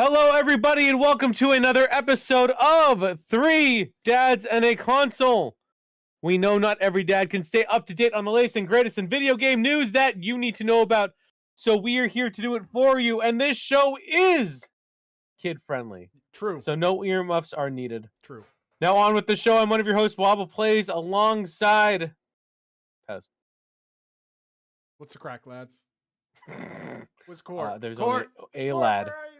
Hello, everybody, and welcome to another episode of Three Dads and a Console. We know not every dad can stay up to date on the latest and greatest in video game news that you need to know about, so we are here to do it for you, and this show is kid-friendly. True. So no earmuffs are needed. True. Now on with the show. I'm one of your hosts, Wobble Plays, alongside Pez. What's the crack, lads? What's Court? There's Court? only a Court, lad. where are you?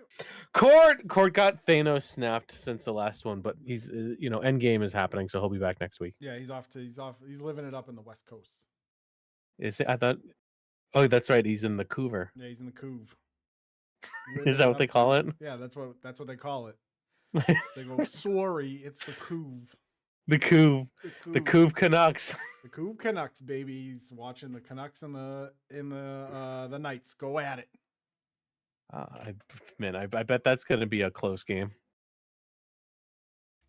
Court got Thanos snapped since the last one, but he's Endgame is happening, so he'll be back next week. Yeah, he's off. He's living it up in the West Coast. Is it? I thought. Oh, that's right. He's in the Couver. Yeah, he's in the Couve. Is that what they call it? Yeah, that's what they call it. They go, sorry, it's the Couve. The Couve Canucks. The Couve Canucks, baby. He's watching the Canucks in the Knights go at it. I bet that's going to be a close game.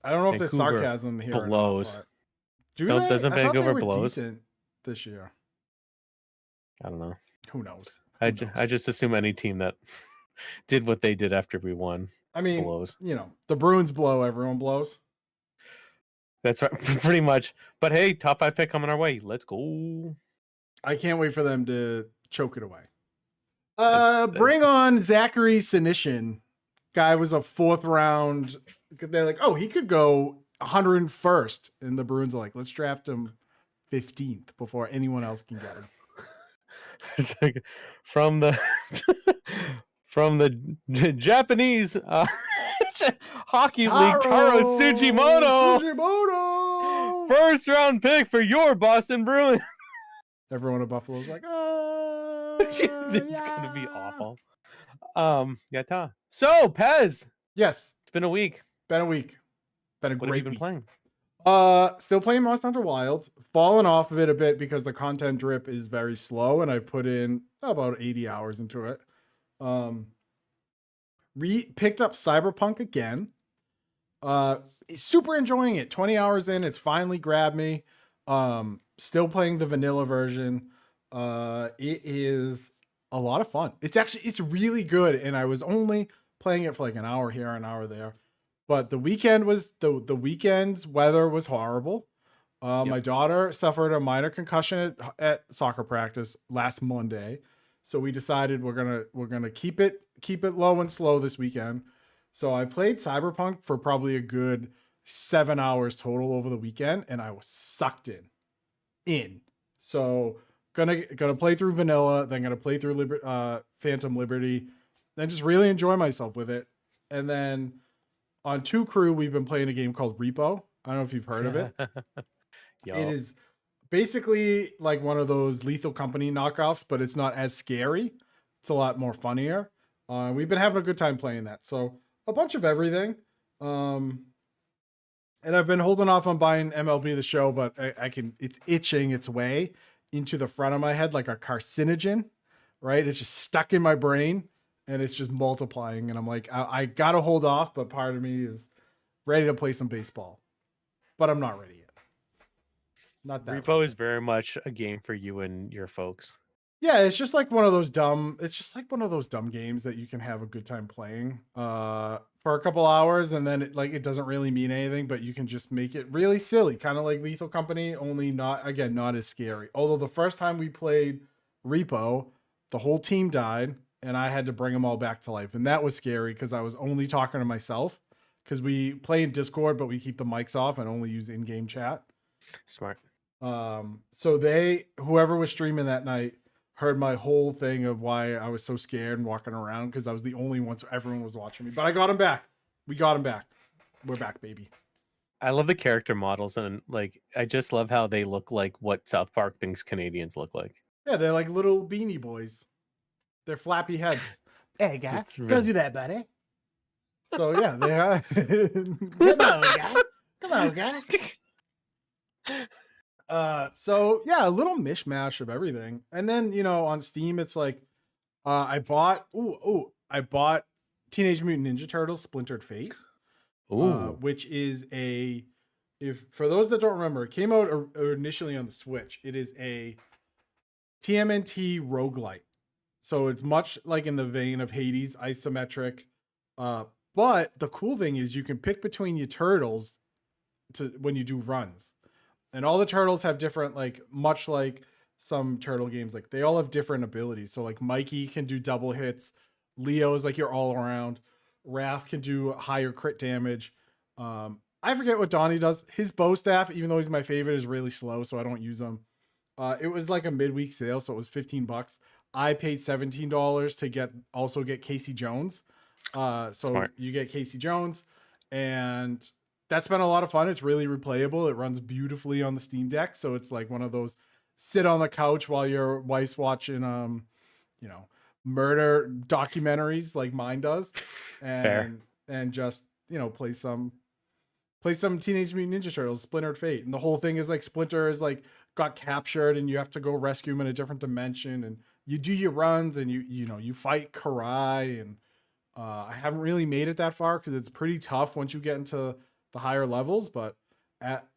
I don't know if there's Vancouver sarcasm here. blows. Doesn't Vancouver they were blows decent this year? I don't know. Who knows? I just assume any team that did what they did after we won. I mean, blows. The Bruins blow, everyone blows. That's right, pretty much. But hey, top 5 pick coming our way. Let's go. I can't wait for them to choke it away. Bring on Zachary Sinishin. Guy was a 4th round. They're like, oh, he could go 101st. And the Bruins are like, let's draft him 15th before anyone else can get him. It's like from the Japanese hockey league, Taro Sugimoto. First round pick for your Boston Bruins. Everyone at Buffalo's like, It's gonna be awful. Yeah. So Pez. Yes. It's been a week. Been a great What have you been week. playing? Still playing Monster Hunter Wilds. Fallen off of it a bit because the content drip is very slow, and I put in about 80 hours into it. Picked up Cyberpunk again. Super enjoying it. 20 hours in, it's finally grabbed me. Still playing the vanilla version. It is a lot of fun. It's really good, and I was only playing it for like an hour here, an hour there. But the weekend was the weekend's weather was horrible. My daughter suffered a minor concussion at soccer practice last Monday, so we decided we're gonna keep it low and slow this weekend. So I played Cyberpunk for probably a good 7 hours total over the weekend, and I was sucked in. So gonna play through vanilla, then gonna play through Phantom Liberty, then just really enjoy myself with it, and then. On 2 Crew, we've been playing a game called Repo. I don't know if you've heard of it. It is basically like one of those Lethal Company knockoffs, but it's not as scary. It's a lot more funnier. We've been having a good time playing that. So a bunch of everything. And I've been holding off on buying MLB The Show, but it's itching its way into the front of my head like a carcinogen, right? It's just stuck in my brain. And it's just multiplying. And I'm like, I got to hold off. But part of me is ready to play some baseball. But I'm not ready yet. Not that Repo is very much a game for you and your folks. Yeah, it's just like one of those dumb games that you can have a good time playing for a couple hours. And then it doesn't really mean anything. But you can just make it really silly. Kind of like Lethal Company. Only not as scary. Although the first time we played Repo, the whole team died. And I had to bring them all back to life. And that was scary because I was only talking to myself. Because we play in Discord, but we keep the mics off and only use in-game chat. Smart. So whoever was streaming that night heard my whole thing of why I was so scared and walking around. Because I was the only one, so everyone was watching me. But I got him back. We got him back. We're back, baby. I love the character models. And I just love how they look like what South Park thinks Canadians look like. Yeah, they're like little beanie boys. They're flappy heads. Hey, guy, don't do that, buddy. So, yeah, they are. Come on, guy. So, yeah, a little mishmash of everything. And then, on Steam, it's like, I bought Teenage Mutant Ninja Turtles Splintered Fate. Which is for those that don't remember, it came out initially on the Switch. It is a TMNT roguelite. So it's much like in the vein of Hades, isometric, But the cool thing is you can pick between your turtles to when you do runs. And all the turtles have different, like, much like some turtle games, like they all have different abilities. So like Mikey can do double hits, Leo is like your all around, Raph can do higher crit damage. I forget what Donnie does. His bow staff, even though he's my favorite, is really slow, so I don't use him. It was like a midweek sale, so it was $15. I paid $17 to get Casey Jones. So Smart. you get Casey Jones, and that's been a lot of fun. It's really replayable. It runs beautifully on the Steam Deck, so it's like one of those sit on the couch while your wife's watching you know, murder documentaries like mine does, Fair. and just, you know, play some Teenage Mutant Ninja Turtles Splintered Fate. And the whole thing is like Splinter is like got captured and you have to go rescue him in a different dimension, and you do your runs and you fight Karai. And I haven't really made it that far because it's pretty tough once you get into the higher levels, but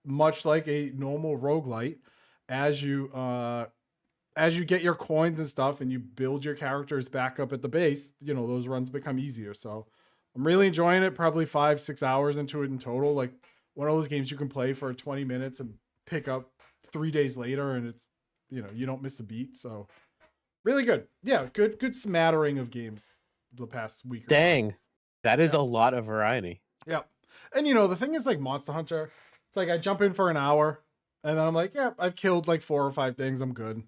much like a normal roguelite, as you get your coins and stuff and you build your characters back up at the base, you know, those runs become easier. So I'm really enjoying it. Probably 5-6 hours into it in total. Like one of those games you can play for 20 minutes and pick up 3 days later, and it's, you know, you don't miss a beat. So really good. Yeah, good smattering of games the past week. Dang, that is a lot of variety. Yep. And you know, the thing is, like Monster Hunter, it's like I jump in for an hour and then I'm like, yeah, I've killed like 4 or 5 things. I'm good.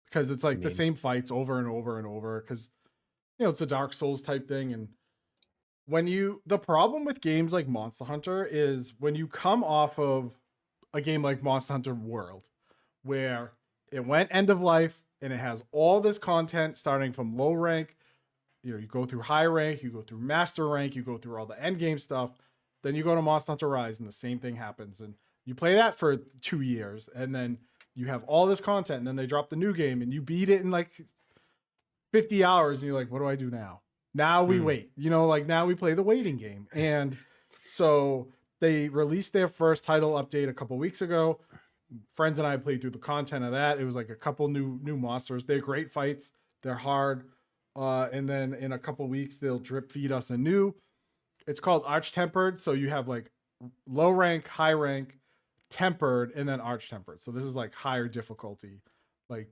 Because it's like the same fights over and over and over. Because, you know, it's a Dark Souls type thing. And the problem with games like Monster Hunter is when you come off of a game like Monster Hunter World, where it went end of life and it has all this content starting from low rank, you know, you go through high rank, you go through master rank, you go through all the end game stuff, then you go to Monster Hunter Rise and the same thing happens. And you play that for 2 years and then you have all this content, and then they drop the new game and you beat it in like 50 hours and you're like, what do I do now? Now we wait, you know, like now we play the waiting game. And so they released their first title update a couple weeks ago. Friends and I played through the content of that. It was like a couple new monsters. They're great fights. They're hard. And then in a couple weeks, they'll drip feed us a new. It's called Arch Tempered. So you have like low rank, high rank, tempered, and then Arch Tempered. So this is like higher difficulty. Like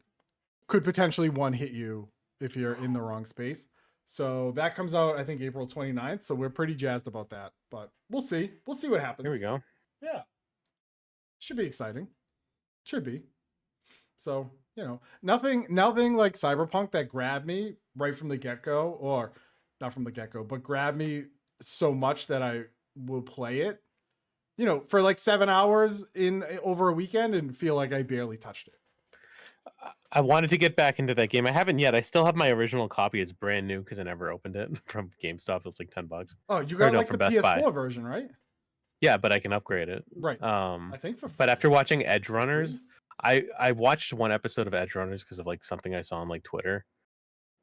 could potentially one hit you if you're in the wrong space. So that comes out, I think, April 29th. So we're pretty jazzed about that. But we'll see. We'll see what happens. Here we go. Yeah. Should be exciting. Should be. So, you know, nothing like Cyberpunk that grabbed me right from the get-go, or not from the get-go, but grabbed me so much that I will play it, you know, for like 7 hours in over a weekend and feel like I barely touched it. I wanted to get back into that game. I haven't yet. I still have my original copy. It's brand new because I never opened it from GameStop. It was like $10. Oh, you got like from the Best PS4 Buy. version, right? Yeah, but I can upgrade it. Right. I think but after watching Edge Runners, I watched one episode of Edge Runners because of like something I saw on like Twitter,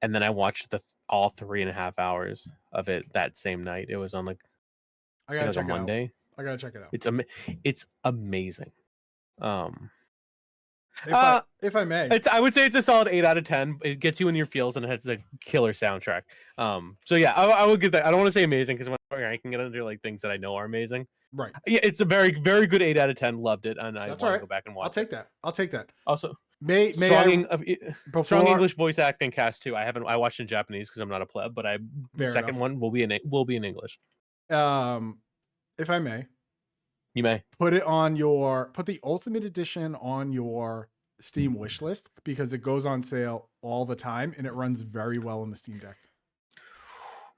and then I watched all 3.5 hours of it that same night. It was on like I gotta check it out. Monday. I gotta check it out. It's amazing. If I may, I would say it's a solid 8 out of 10. It gets you in your feels and it has a killer soundtrack. So yeah, I would give that. I don't want to say amazing because when I'm ranking it under like things that I know are amazing. Right. Yeah, it's a very, very good 8 out of 10. Loved it, and I want to go back and watch. I'll take that. Also, strong English voice acting cast too. I watched in Japanese because I'm not a pleb, but second one will be in English. If I may, you may put the Ultimate Edition on your Steam wish list because it goes on sale all the time and it runs very well in the Steam Deck.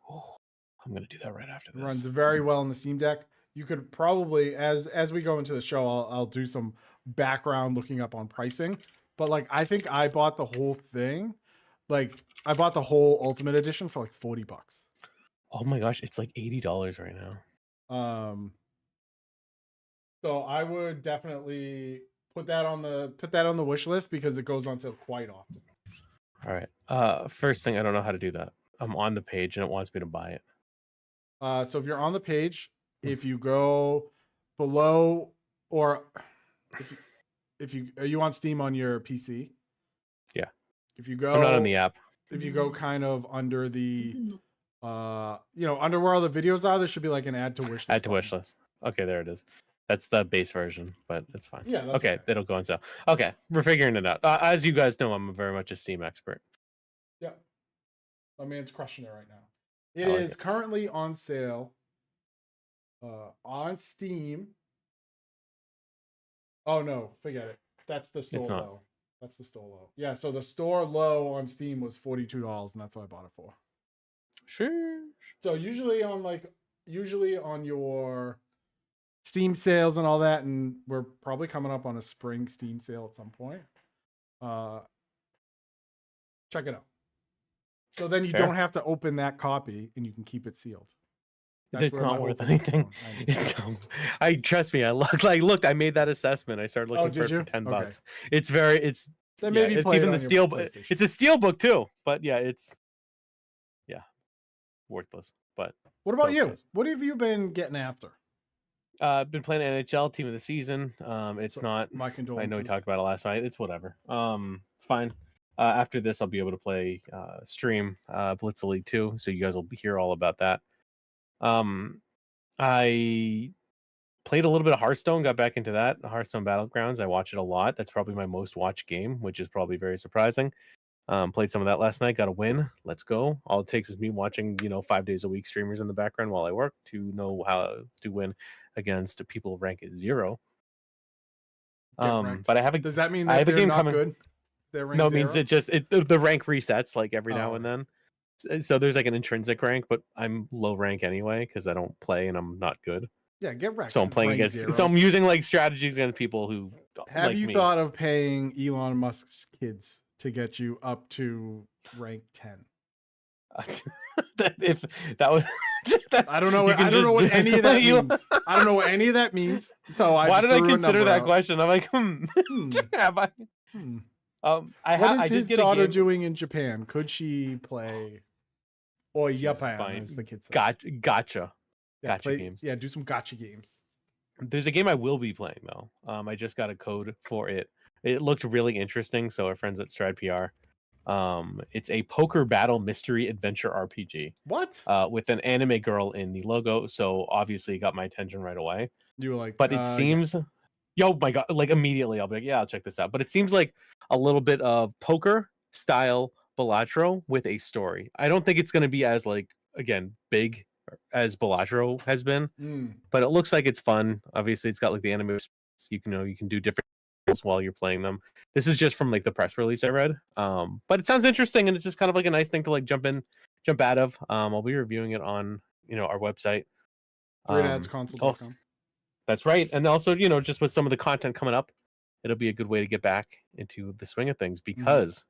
I'm gonna do that right after this. It runs very well in the Steam Deck. You could probably, as we go into the show, I'll do some background looking up on pricing. But like, I think I bought the whole thing. Like, I bought the whole Ultimate Edition for like $40. Oh my gosh, it's like $80 right now. So I would definitely put that on the wish list because it goes on sale quite often. All right. First thing, I don't know how to do that. I'm on the page and it wants me to buy it. So if you're on the page, if you go below, or if you are you on Steam on your PC? Yeah. If you go, I'm not on the app. If you go kind of under the Under where all the videos are, there should be like an add to wish list. Add to wish list. Okay, there it is. That's the base version, but it's fine. Yeah. That's okay, it'll go on sale. Okay, we're figuring it out. As you guys know, I'm very much a Steam expert. Yeah. My man's crushing it right now. It is currently on sale on Steam. Oh no, forget it. That's the store low. That's the store low. Yeah, so the store low on Steam was $42, and that's what I bought it for. Sure. So usually on your Steam sales and all that, and we're probably coming up on a spring Steam sale at some point. Check it out. So then you don't have to open that copy, and you can keep it sealed. It's not worth anything. It's I trust me. I looked. I made that assessment. I started looking for it for $10. It's then maybe it's even the steel. It's a steel book too. But yeah, it's worthless. But what about you? What have you been getting after? Been playing NHL Team of the Season. It's not. My condolences. I know we talked about it last night. It's whatever. It's fine. After this, I'll be able to play stream Blitz League 2, so you guys will hear all about that. I played a little bit of Hearthstone, got back into that. Hearthstone Battlegrounds. I watch it a lot. That's probably my most watched game, which is probably very surprising. Played some of that last night. Got a win. Let's go. All it takes is me watching, 5 days a week streamers in the background while I work to know how to win against people ranked at 0. But I have a. Does that mean that they're not good? No, it means the rank resets like every now and then. So there's like an intrinsic rank, but I'm low rank anyway because I don't play and I'm not good. Yeah, get wrecked. So I'm playing against. So I'm using like strategies against people who. Have you thought of paying Elon Musk's kids to get you up to rank 10? If that was. I don't know. I don't know what any of that means. I don't know what any of that means. So why did I consider that question? I'm like, have I? What is his daughter doing in Japan? Could she play? Or Japan, as the kids say. Gotcha. Yeah, gotcha games. Yeah, do some gotcha games. There's a game I will be playing though. I just got a code for it. It looked really interesting. So our friends at Stride PR. It's a poker battle mystery adventure RPG. What? With an anime girl in the logo. So obviously it got my attention right away. You were like, but it seems. Yes. Yo, my God! Like immediately, I'll be like, yeah, I'll check this out. But it seems like a little bit of poker style Balatro with a story. I don't think it's going to be as big as Balatro has been, but it looks like it's fun. Obviously, it's got like the anime. You can do different things while you're playing them. This is just from like the press release I read. But it sounds interesting, and it's just kind of like a nice thing to like jump out of. I'll be reviewing it on our website. GreatAdsConsole.com. That's right. And also, just with some of the content coming up, it'll be a good way to get back into the swing of things because,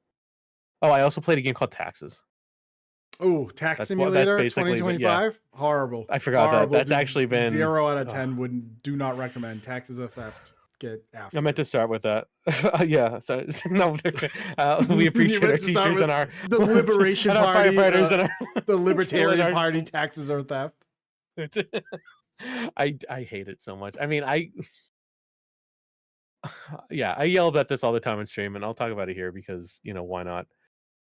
I also played a game called Taxes. Oh, Tax Simulator 2025? Horrible. I forgot that. That's actually been 0 out of 10. Do not recommend. Taxes are theft. Get after. I meant to start with that. Yeah. So no, we appreciate our teachers and our the Liberation Party, firefighters and our the Libertarian Party. Taxes are theft. I hate it so much. I mean, I yell about this all the time on stream, and I'll talk about it here because why not?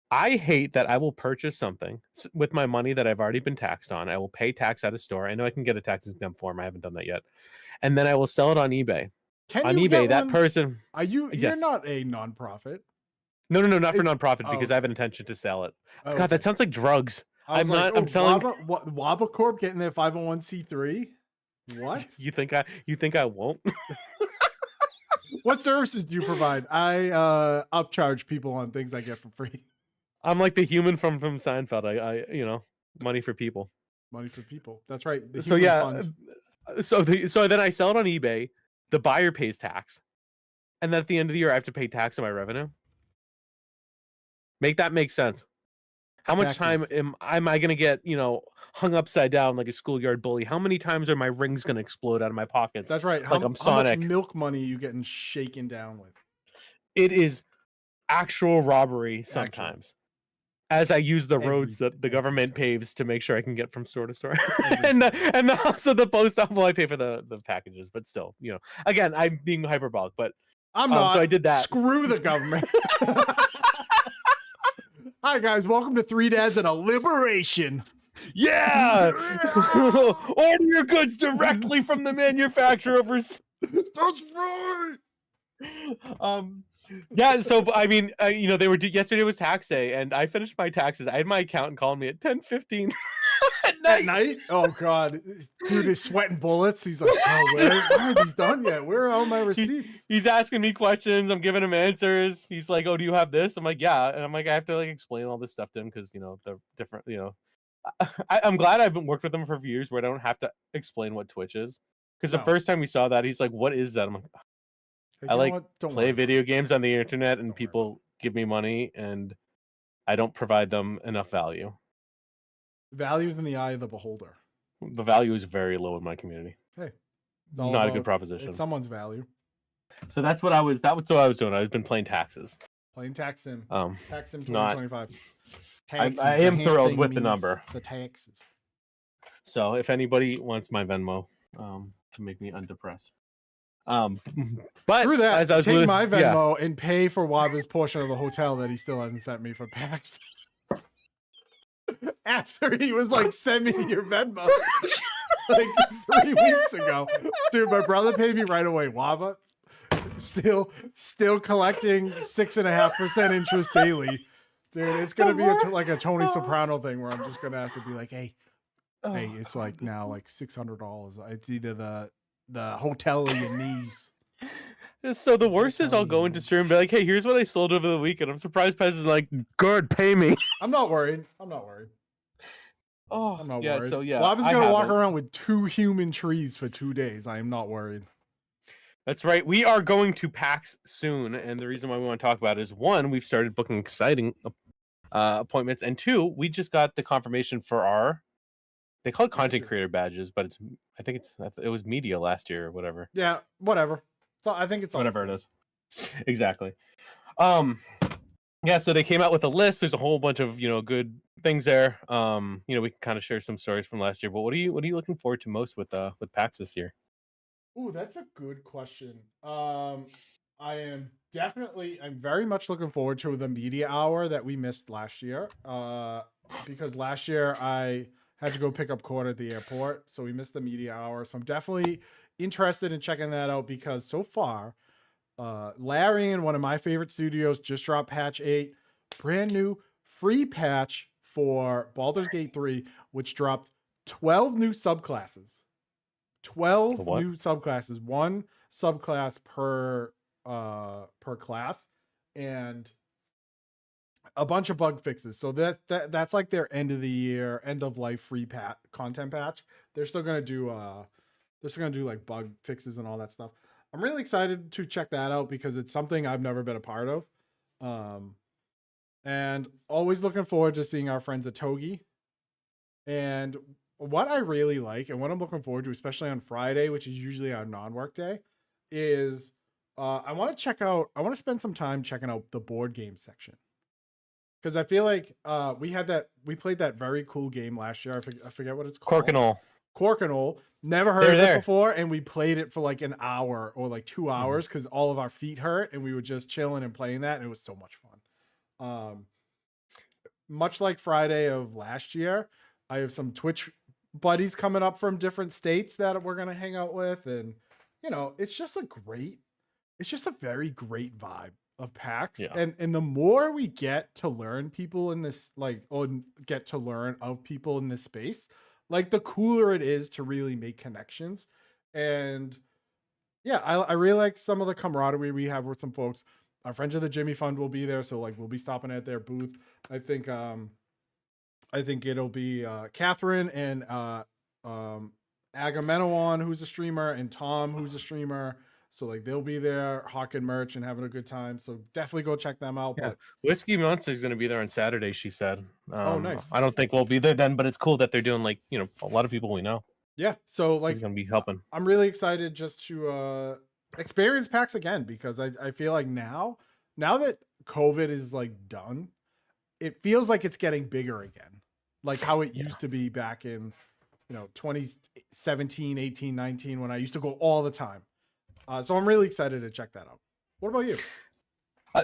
I hate that I will purchase something with my money that I've already been taxed on. I will pay tax at a store. I know I can get a tax exempt form. I haven't done that yet, and then I will sell it on eBay. On eBay, that person. Are you? You're not a nonprofit. No, not for nonprofit because I have an intention to sell it. God, that sounds like drugs. I'm not. I'm selling. Waba Corp getting their 501c3. What? You think I won't? What services do you provide? I upcharge people on things I get for free. I'm like the human from Seinfeld. I money for people. Money for people. That's right. So then I sell it on eBay. The buyer pays tax, and then at the end of the year, I have to pay tax on my revenue. Make that make sense. How much time am I going to get, hung upside down like a schoolyard bully? How many times are my rings going to explode out of my pockets? That's right. Like I'm Sonic. How much milk money are you getting shaken down with? It is actual robbery sometimes. As I use the roads that the government paves to make sure I can get from store to store. and also the post office, I pay for the packages, but still, again, I'm being hyperbolic, but I'm not. So I did that. Screw the government. Hi guys, welcome to Three Dads and a Liberation. Yeah. Order your goods directly from the manufacturer. That's right. Yeah, so I mean, they were yesterday was tax day, and I finished my taxes. I had my accountant calling me at 10:15 at At night. night? Oh god, dude is sweating bullets. He's like, "Oh, where aren't these done yet? Where are all my receipts?" He's asking me questions. I'm giving him answers. He's like, "Oh, do you have this?" I'm like, "Yeah," and I'm like, I have to like explain all this stuff to him because they're different. I'm glad I've been worked with him for a few years where I don't have to explain what Twitch is. Because the No. first time we saw that, he's like, "What is that?" I'm like, Hey, "I you know like what? Don't play worry. video games on the internet, and Don't worry about people give me money, and I don't provide them enough value. Values in the eye of the beholder. The value is very low in my community. Hey, it's all Not a good about- proposition. It's someone's value. So that's what I was. That was what I was doing. I've been playing taxes. Playing Tax Sim. Tax Sim Not- 2025. I Taxes, am the hand thrilled thing with the means number. The taxes. So if anybody wants my Venmo, to make me undepressed. But Screw that. as I was Take my Venmo and pay for Waba's portion of the hotel that he still hasn't sent me for PAX. After he was like, "Send me your Venmo," like 3 weeks ago, dude. My brother paid me right away. Waba, still collecting 6.5% interest daily, dude. It's gonna be like a Tony Soprano thing where I'm just gonna have to be like, "Hey, it's like now like $600. It's either the hotel or your knees." So the worst is I'll go into stream and be like, "Hey, here's what I sold over the weekend." I'm surprised Pez is like, "Good, pay me." I'm not worried. I'm not Oh, worried. So yeah, Waba's I gonna walk haven't. around with 2 human trees for 2 days. I am not worried. That's right. We are going to PAX soon, and the reason why we want to talk about it is one, we've started booking exciting appointments, and two, we just got the confirmation for our. They call it content Badges. creator badges, but it was media last year or whatever. Yeah, whatever. So I think it's all Whatever it is. Exactly. Yeah, so they came out with a list. There's a whole bunch of good things there. We can kind of share some stories from last year. But what are you looking forward to most with PAX this year? Ooh, that's a good question. I'm very much looking forward to the media hour that we missed last year. Because last year I had to go pick up Court at the airport, so we missed the media hour. So I'm definitely interested in checking that out because so far, Larry and one of my favorite studios just dropped patch 8, brand new free patch for Baldur's Gate 3, which dropped 12 new subclasses. 12 new subclasses, one subclass per class, and a bunch of bug fixes. So that's like their end of the year, end of life free content patch. They're still gonna do like bug fixes and all that stuff. I'm really excited to check that out because it's something I've never been a part of. And always looking forward to seeing our friends at Togi. And what I really like and what I'm looking forward to, especially on Friday, which is usually our non-work day, is I want to spend some time checking out the board game section. Because I feel like we played that very cool game last year. I forget what it's called. Corkinol. Never heard of it before, and we played it for like an hour or like 2 hours because all of our feet hurt, and we were just chilling and playing that, and it was so much fun. Much like Friday of last year, I have some Twitch buddies coming up from different states that we're gonna hang out with, and it's just a very great vibe of PAX. Yeah. And the more we get to learn people in this, or get to learn of people in this space, the cooler it is to really make connections. And yeah, I really like some of the camaraderie we have with some folks. Our friends of the Jimmy Fund will be there, so we'll be stopping at their booth. I think it'll be Catherine and Agamemnon, who's a streamer, and Tom, who's a streamer. So they'll be there hawking merch and having a good time. So definitely go check them out. Yeah. But Whiskey Monster is going to be there on Saturday, she said. Oh, nice. I don't think we'll be there then, but it's cool that they're doing a lot of people we know. Yeah. So He's going to be helping. I'm really excited just to experience PAX again because I feel like now that COVID is done, it feels like it's getting bigger again. Like how it used to be back in 2017, 18, 19 when I used to go all the time. So I'm really excited to check that out. What about you?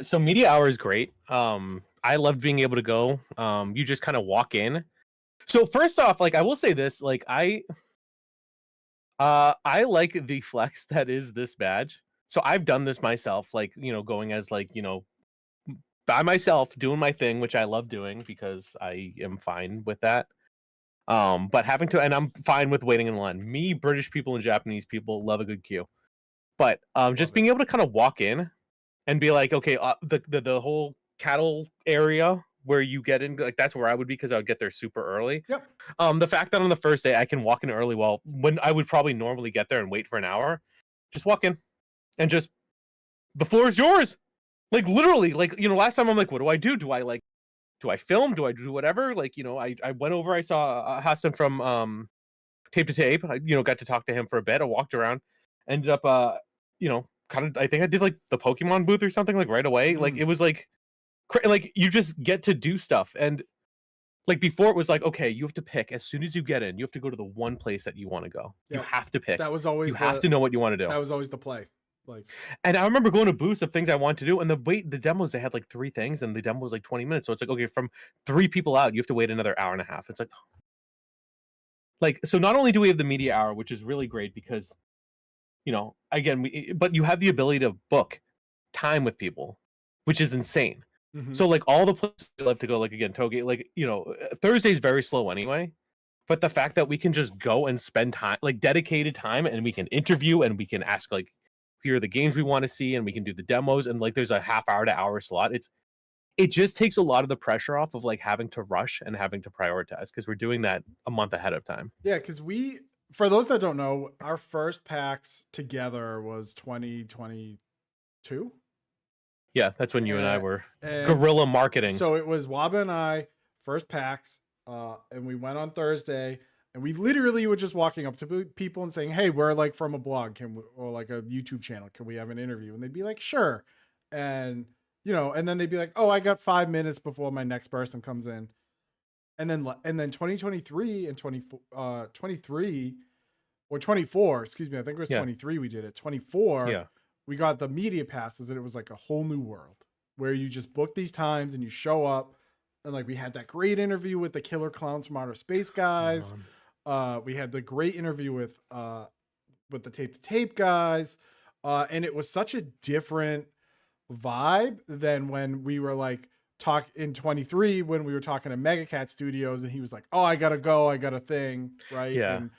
So media hour is great. I loved being able to go. You just kind of walk in. So first off, like I will say this, like I like the flex that is this badge. So I've done this myself, like, going as like, by myself doing my thing, which I love doing because I am fine with that. But having to, and I'm fine with waiting in line. Me, British people and Japanese people love a good queue. But just Love it. being able to kind of walk in and be like, okay, the whole cattle area where you get in, like that's where I would be because I would get there super early. Yep. The fact that on the first day I can walk in early, well, when I would probably normally get there and wait for an hour, just walk in and just the floor is yours. Like literally, like last time I'm like, what do I do? Do I film? Do I do whatever? Like I went over, I saw Hassan from Tape to Tape. I got to talk to him for a bit. I walked around, ended up kind of I think I did like the Pokemon booth or something like right away. Like it was like like you just get to do stuff. And like before it was like, okay, you have to pick as soon as you get in, you have to go to the one place that you want to go. You Yep. have to pick. That was You always have to know what you want to do. that was always the play. Like, And I remember going to booths of things I wanted to do, and the demos, they had like 3 things, and the demo was like 20 minutes. So it's like, okay, from 3 people out, you have to wait another hour and a half. It's like so not only do we have the media hour, which is really great because again, but you have the ability to book time with people, which is insane. mhm. So like all the places I love to go, like again, Toge, like Thursday's very slow anyway. But the fact that we can just go and spend time, like dedicated time, and we can interview and we can ask like, here are the games we want to see, and we can do the demos, and like there's a half hour to hour slot. It just takes a lot of the pressure off of like having to rush and having to prioritize because we're doing that a month ahead of time. Yeah, because for those that don't know, our first PAX together was 2022. Yeah, that's when you and I And, were and guerrilla marketing. So it was Waba and I first PAX, and we went on Thursday, and we literally were just walking up to people and saying, "Hey, we're like from a blog, or like a YouTube channel, can we have an interview?" And they'd be like, "Sure," and and then they'd be like, "Oh, I got 5 minutes before my next person comes in," and then 2023 and 23 or 24, excuse me, I think it was Yeah. 23 we did it. 24, Yeah. we got the media passes, and it was like a whole new world where you just book these times and you show up, and like we had that great interview with the killer clowns from outer space guys. We had the great interview with the Tape to Tape guys, and it was such a different vibe than when we were like talk in 23 when we were talking to Megacat Studios, and he was like, "Oh, I gotta go, I got a thing," right? Yeah. And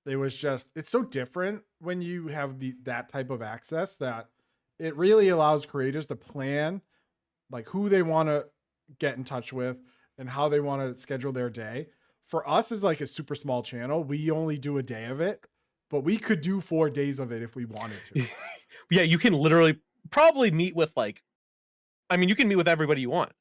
it was just, it's so different when you have that type of access that it really allows creators to plan like who they want to get in touch with and how they want to schedule their day. For us is like a super small channel. We only do a day of it, but we could do 4 days of it if we wanted to. Yeah, you can literally probably meet with like, I mean, you can meet with everybody you want.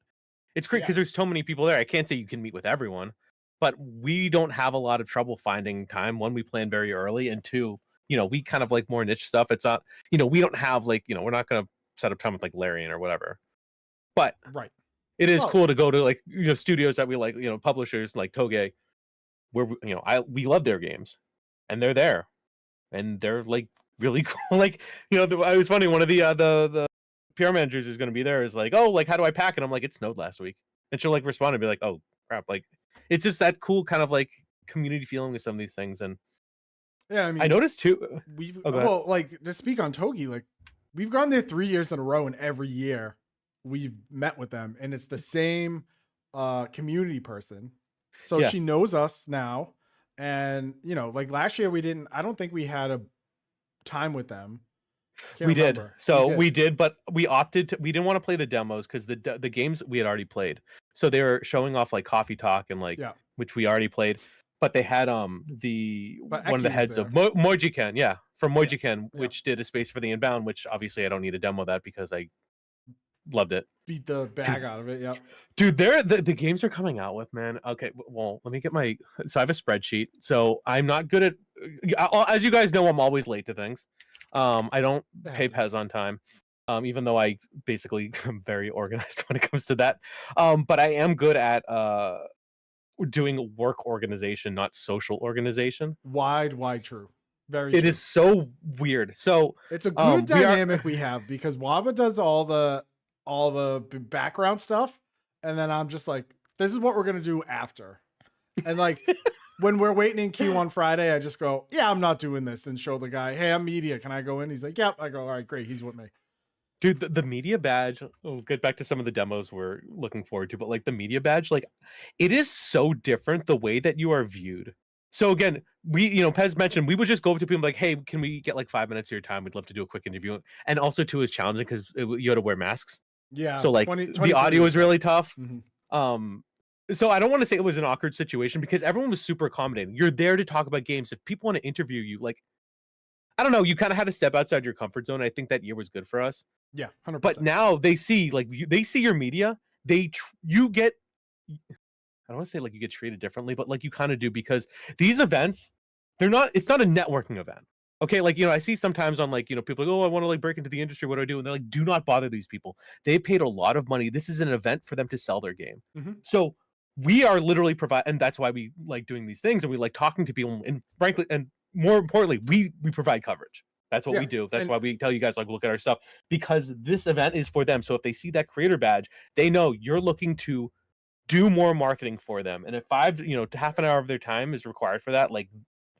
It's great because there's so many people there. I can't say you can meet with everyone, but we don't have a lot of trouble finding time. One, we plan very early, and two, we kind of like more niche stuff. It's not, we don't have like, we're not going to set up time with like Larian or whatever. But Right. it is cool to go to like, studios that we like, publishers like Toge, where we love their games, and they're there, and they're like really cool. Like, I was funny. One of the PR managers is going to be there is like, oh, like, how do I pack? And I'm like, it snowed last week. And she'll like respond and be like, oh crap. Like, it's just that cool kind of like community feeling with some of these things. And yeah, I mean, I noticed too. well, like to speak on Togi, like we've gone there 3 years in a row, and every year we've met with them, and it's the same community person. So she knows us now. And like last year I don't think we had a time with them. We did. So we did, but we opted to, we didn't want to play the demos because the games we had already played. So they were showing off like Coffee Talk and like, which we already played. But they had one of the heads of Mojiken, from Mojiken, which did a space for the inbound, which obviously I don't need to demo that because I loved it. Beat the bag out of it. Yeah. Dude, the games are coming out with, man. Okay, well, let me get so I have a spreadsheet. So I'm not good at, as you guys know, I'm always late to things. I don't pay Pez on time, even though I basically am very organized when it comes to that. But I am good at doing work organization, not social organization. Wide true. Very true. It is so weird. So it's a good dynamic we have because Waba does all the background stuff, and then I'm just like, this is what we're gonna do after. And like when we're waiting in queue on Friday, I just go, yeah, I'm not doing this, and show the guy, hey, I'm media. Can I go in? He's like, yep. I go, all right, great. He's with me. Dude, the media badge, we'll get back to some of the demos we're looking forward to, but like the media badge, like it is so different the way that you are viewed. So again, Pez mentioned we would just go up to people like, hey, can we get like 5 minutes of your time? We'd love to do a quick interview. And also too is challenging because you had to wear masks. Yeah. So like the audio was really tough. Mm-hmm. So I don't want to say it was an awkward situation because everyone was super accommodating. You're there to talk about games. If people want to interview you, like, I don't know, you kind of had to step outside your comfort zone. I think that year was good for us. Yeah, 100%. But now they see they see your media. You get, I don't want to say like you get treated differently, but like you kind of do because these events, it's not a networking event. Okay, like I see sometimes on like people like, oh, I want to like break into the industry. What do I do? And they're like, do not bother these people. They paid a lot of money. This is an event for them to sell their game. Mm-hmm. So we are literally and that's why we like doing these things and we like talking to people. And frankly, and more importantly, we provide coverage. That's what we do. That's why we tell you guys, like, look at our stuff, because this event is for them. So if they see that creator badge, they know you're looking to do more marketing for them. And if half an hour of their time is required for that, like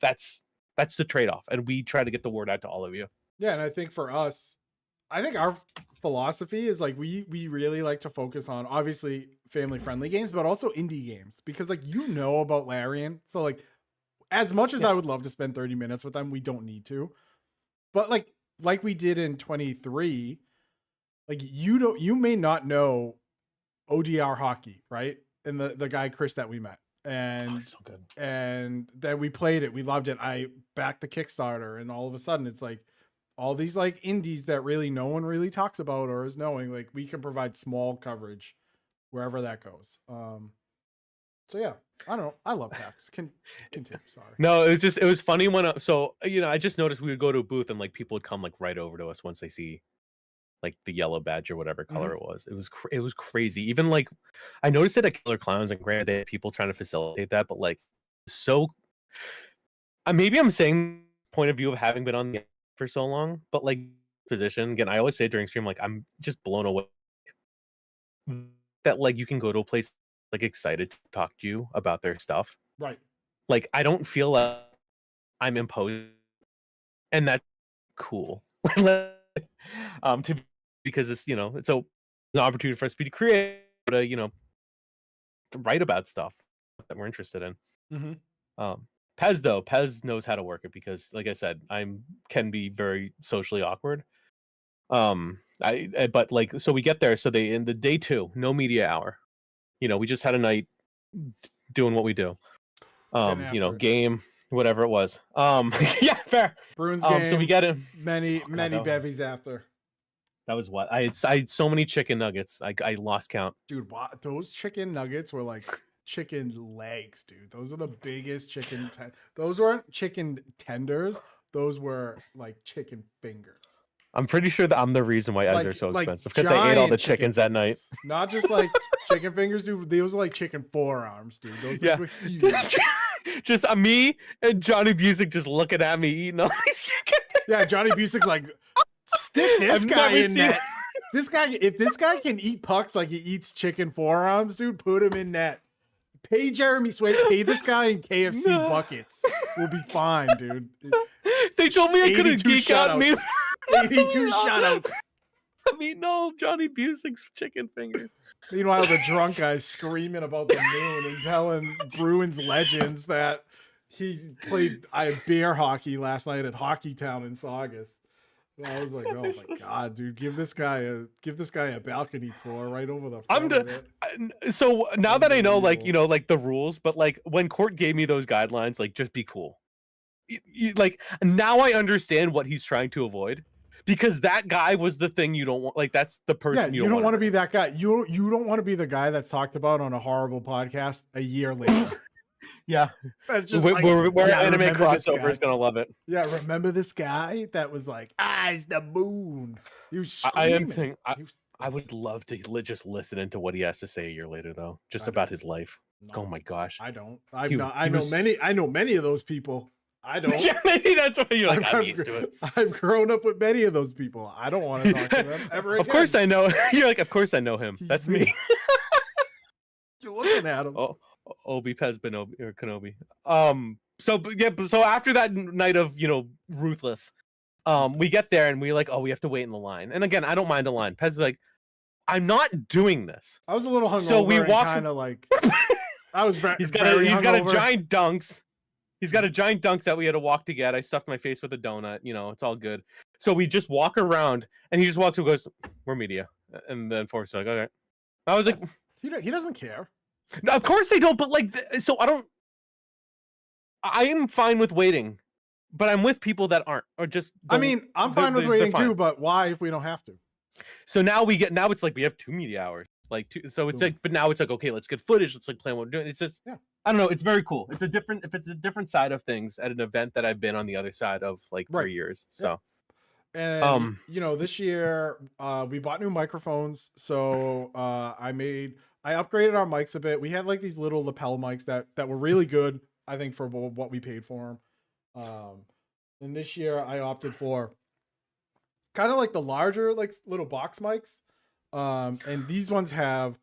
that's the trade-off. And we try to get the word out to all of you. Yeah. And I think for us, I think our philosophy is like, we really like to focus on obviously family friendly games, but also indie games, because like, about Larian. So like, as much as I would love to spend 30 minutes with them, we don't need to. But like we did in 23, like you may not know ODR hockey, right? And the guy Chris that we met, and so good. And then we played it, we loved it. I backed the Kickstarter, and all of a sudden it's like all these like indies that really no one really talks about or is knowing. Like we can provide small coverage wherever that goes. So yeah, I don't know. I love PAX. Continue. Sorry. No, it was funny when I just noticed we would go to a booth and like people would come like right over to us once they see like the yellow badge or whatever color it was. It was crazy. Even like I noticed it at Killer Clowns, and granted they had people trying to facilitate that, but like maybe I'm saying point of view of having been on the for so long, but like position again, I always say during stream, like I'm just blown away that like you can go to a place like excited to talk to you about their stuff. Right. Like I don't feel like I'm imposed, and that's cool. Because it's it's an opportunity for us to create, to write about stuff that we're interested in. Mm-hmm. Pez knows how to work it because, like I said, can be very socially awkward. But like so we get there. So in the day 2, no media hour. We just had a night doing what we do. Game, whatever it was. Yeah, fair. Bruins game. So we get it. Many bevies after. That was what I had so many chicken nuggets. I lost count. Dude, those chicken nuggets were like chicken legs, dude. Those are the biggest chicken. Those weren't chicken tenders. Those were like chicken fingers. I'm pretty sure that I'm the reason why eggs are so expensive, because I ate all the chickens that night. Not just like chicken fingers, dude. Those are like chicken forearms, dude. Those were huge. Just me and Johnny Busick just looking at me eating all these chicken. Yeah, Johnny Busick's like, stick this guy in net. If this guy can eat pucks like he eats chicken forearms, dude, put him in net. Pay Jeremy Sway, pay this guy in KFC buckets. We'll be fine, dude. They told me I couldn't geek out me. 82 shutouts. I mean, no, Johnny Busick's chicken finger. Meanwhile, the drunk guy's screaming about the moon and telling Bruins legends that he played bear hockey last night at Hockey Town in Saugus. And I was like, oh my god, dude, give this guy a balcony tour right over the front of it. So now that I know, like the rules, but like when Court gave me those guidelines, like just be cool. Like now I understand what he's trying to avoid. Because that guy was the thing you don't want. Like that's the person you don't want to be. That guy. You don't want to be the guy that's talked about on a horrible podcast a year later. Yeah, that's just where anime crossover is gonna love it. Yeah, remember this guy that was like, "It's the moon." I am saying I would love to just listen into what he has to say a year later, though, just about his life. No, oh my gosh, I don't. I know many of those people. I don't. Yeah, maybe that's why you're like, I'm used to it. I've grown up with many of those people. I don't want to talk to them ever again. Of course I know. You're like, of course I know him. That's me. You're looking at him. Obi Pez Benobi or Kenobi. So after that night of ruthless, we get there and we're like, oh, we have to wait in the line. And again, I don't mind a line. Pez is like, I'm not doing this. I was a little hungover. So we walk kind of like. I was very. He's got a giant dunks. He's got a giant dunks that we had to walk to get. I stuffed my face with a donut. It's all good. So we just walk around, and he just walks and goes, "We're media." And then Forrest's like, "Okay." I was like, he doesn't care. Of course they don't. But so I don't. I am fine with waiting, but I'm with people that aren't, or just. I mean, I'm fine with waiting too, but why if we don't have to? So now it's like we have 2 media hours. So it's like, but now it's like, okay, let's get footage. Let's plan what we're doing. It's just, I don't know. It's very cool. It's a different side of things at an event that I've been on the other side of 3 years. So, and this year we bought new microphones. So I upgraded our mics a bit. We had these little lapel mics that were really good, I think, for what we paid for them. And this year I opted for kind of the larger, little box mics. And these ones have,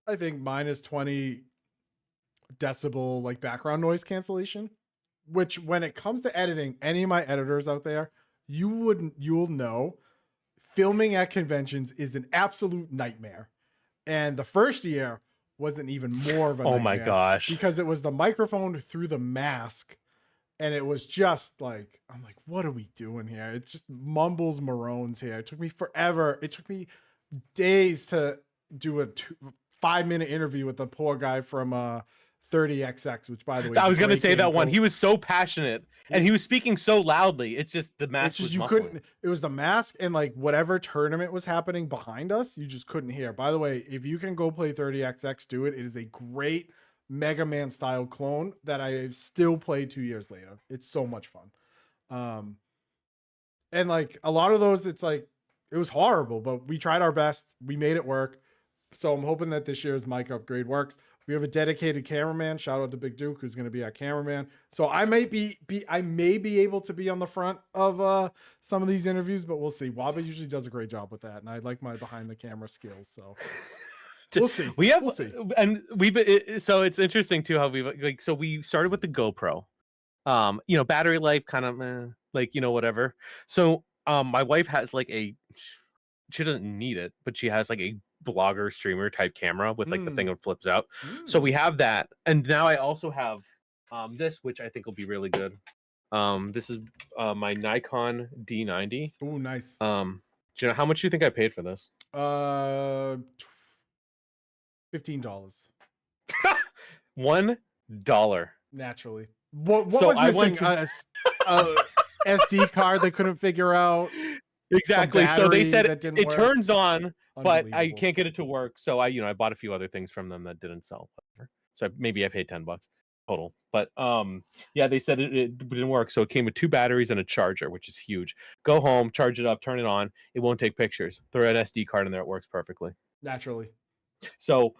I think, -20 decibel background noise cancellation, which when it comes to editing, any of my editors out there, you'll know filming at conventions is an absolute nightmare. And the first year wasn't even more of a nightmare. Oh my gosh. Because it was the microphone through the mask. And it was just I'm like, what are we doing here? It just mumbles Maroons here. It took me forever. It took me days to do a 5-minute interview with the poor guy from 30XX, which, by the way, I was going to say that one. He was so passionate and he was speaking so loudly. It's just the mask was muffling. It was the mask and whatever tournament was happening behind us, you just couldn't hear. By the way, if you can go play 30XX, do it. It is a great Mega Man style clone that I still play 2 years later. It's so much fun. And a lot of those, it's it was horrible, but we tried our best. We made it work. So I'm hoping that this year's mic upgrade works. We have a dedicated cameraman. Shout out to Big Duke, who's going to be our cameraman. So I may be able to be on the front of some of these interviews, but we'll see. Waba usually does a great job with that, and I like my behind the camera skills. So we'll see. We'll see. And so it's interesting too how we started with the GoPro. Battery life kind of whatever. So my wife has she doesn't need it, but she has a blogger streamer type camera with the thing that flips out. So we have that, and now I also have this, which I think will be really good. This is my Nikon D90. Oh, nice. Do you know how much you think I paid for this? $15. $1. Naturally. What was missing? SD card they couldn't figure out. Exactly. So they said it turns on, but I can't get it to work. So I bought a few other things from them that didn't sell. So maybe I paid $10 total. But they said it didn't work. So it came with 2 batteries and a charger, which is huge. Go home, charge it up, turn it on. It won't take pictures. Throw an SD card in there. It works perfectly. Naturally. So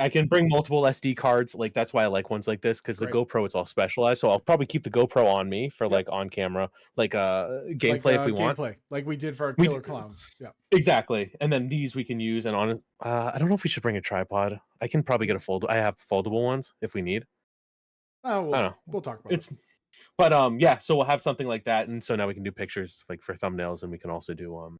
I can bring multiple SD cards. That's why I like ones like this, because the GoPro, it's all specialized. So I'll probably keep the GoPro on me for on camera, gameplay if we want. Like we did for our Killer Clowns. Yeah, exactly. And then these we can use. And I don't know if we should bring a tripod. I can probably get I have foldable ones if we need. I don't know. We'll talk about it. But so we'll have something like that, and so now we can do pictures for thumbnails, and we can also do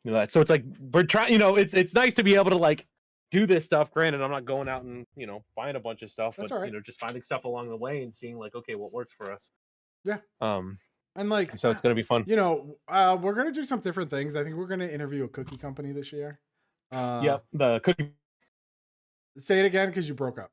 that. So it's we're trying. It's nice to be able to do this stuff. Granted, I'm not going out and buying a bunch of stuff, That's but right. just finding stuff along the way and seeing okay, what works for us. Yeah. And so it's gonna be fun. We're gonna do some different things. I think we're gonna interview a cookie company this year. The cookie. Say it again because you broke up.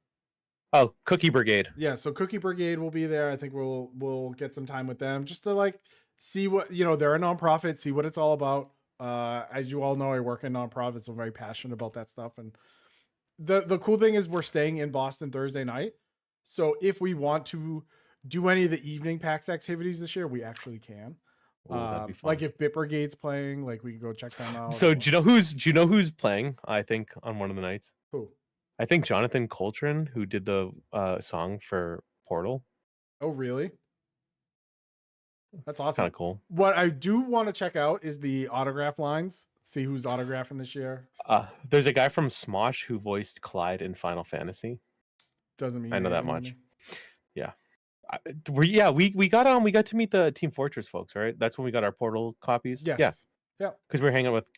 Oh, Cookie Brigade. Yeah, so Cookie Brigade will be there. I think we'll get some time with them just to see what they're a nonprofit, see what it's all about. As you all know, I work in nonprofits. I'm very passionate about that stuff. And the cool thing is we're staying in Boston Thursday night. So if we want to do any of the evening PAX activities this year, we actually can. Ooh, that'd be fun. If Bit Brigade's playing, we can go check them out. So do you know who's playing? I think on one of the nights. Who? I think Jonathan Coltrane, who did the song for Portal. Oh, really? That's awesome. Kind of cool. What I do want to check out is the autograph lines. See who's autographing this year. There's a guy from Smosh who voiced Clyde in Final Fantasy. doesn't mean I know that anything to much. me. Yeah. We got to meet the Team Fortress folks, right? That's when we got our Portal copies. Yes. Yeah, Yeah. because we were hanging with.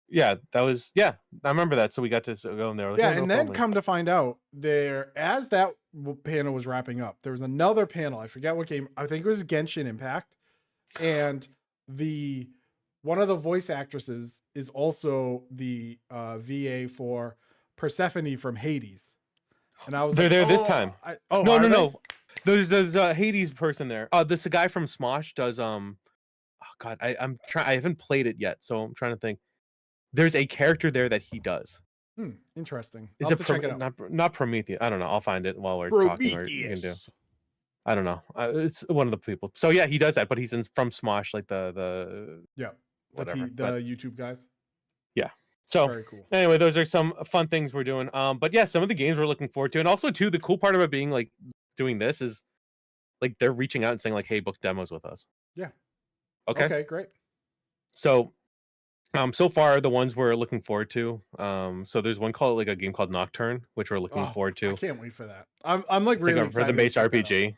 Yeah, that was I remember that. So we got to go in there. Like, Yeah, oh, no and then friendly. come to find out, as that panel was wrapping up, there was another panel. I forget what game. I think it was Genshin Impact, and one of the voice actresses is also the VA for Persephone from Hades. And I was They're like, there this oh, time. are they? No. There's a Hades person there. This guy from Smosh does oh god, I'm trying. I haven't played it yet, so I'm trying to think. There's a character there that he does. Interesting. Is I'll it have to check it out. not Prometheus? I don't know. I'll find it while we're talking, or you can do. Prometheus. I don't know. It's one of the people. So yeah, he does that, but he's from Smosh, like Yeah, that's whatever. the YouTube guys. Yeah. So Very cool. anyway, those are some fun things we're doing. But yeah, some of the games we're looking forward to, and also too, the cool part about being like doing this is like they're reaching out and saying like, "Hey, book demos with us." Yeah. Okay. Okay, great. So, so far the ones we're looking forward to. So there's one called like a game called Nocturne, which we're looking forward to. I can't wait for that. I'm like It's really like a excited. rhythm-based RPG.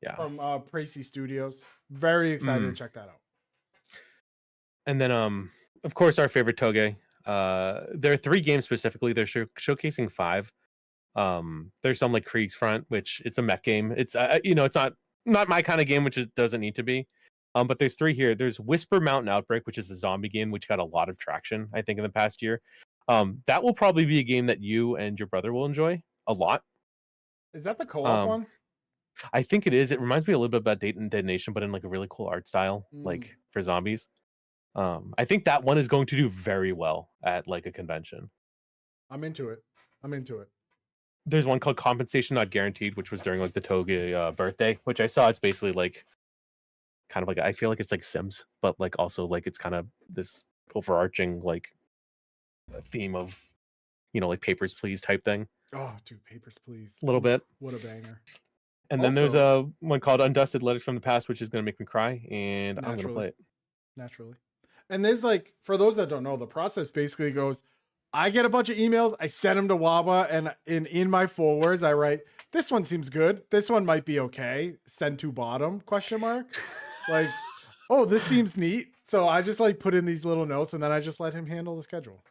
Yeah. From PAX Studios. Very excited to check that out. And then of course our favorite Toge. There are 3 games specifically. They're showcasing 5. There's some like Kriegsfront, which it's a mech game. It's it's not my kind of game, which doesn't need to be. But there's 3 here. There's Whisper Mountain Outbreak, which is a zombie game, which got a lot of traction, I think, in the past year. That will probably be a game that you and your brother will enjoy a lot. Is that the co-op one? I think it is. It reminds me a little bit about Dead Nation, but in like a really cool art style, like for zombies. I think that one is going to do very well at like a convention. I'm into it. There's one called Compensation Not Guaranteed, which was during like the Toge birthday, which I saw. It's basically like kind of like, I feel like it's like Sims, but like also like it's kind of this overarching like theme of like Papers, Please type thing. Oh, dude, Papers, Please. A little bit. What a banger. And then there's a one called Undusted Letters from the Past, which is going to make me cry, and I'm going to play it. Naturally. And there's like, for those that don't know, the process basically goes, I get a bunch of emails, I send them to Waba, and in my forwards, I write, this one seems good, this one might be okay, send to bottom, ? Like, oh, this seems neat. So I just like put in these little notes, and then I just let him handle the schedule.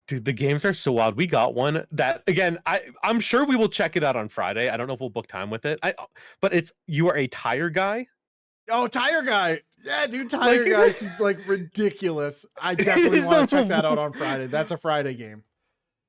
Dude, the games are so wild. We got one that, again, I'm sure we will check it out on Friday. I don't know if we'll book time with it. But it's You Are a Tire Guy. Oh, Tire Guy. Yeah, dude, Tire Guy seems like ridiculous. I definitely want to check that out on Friday. That's a Friday game.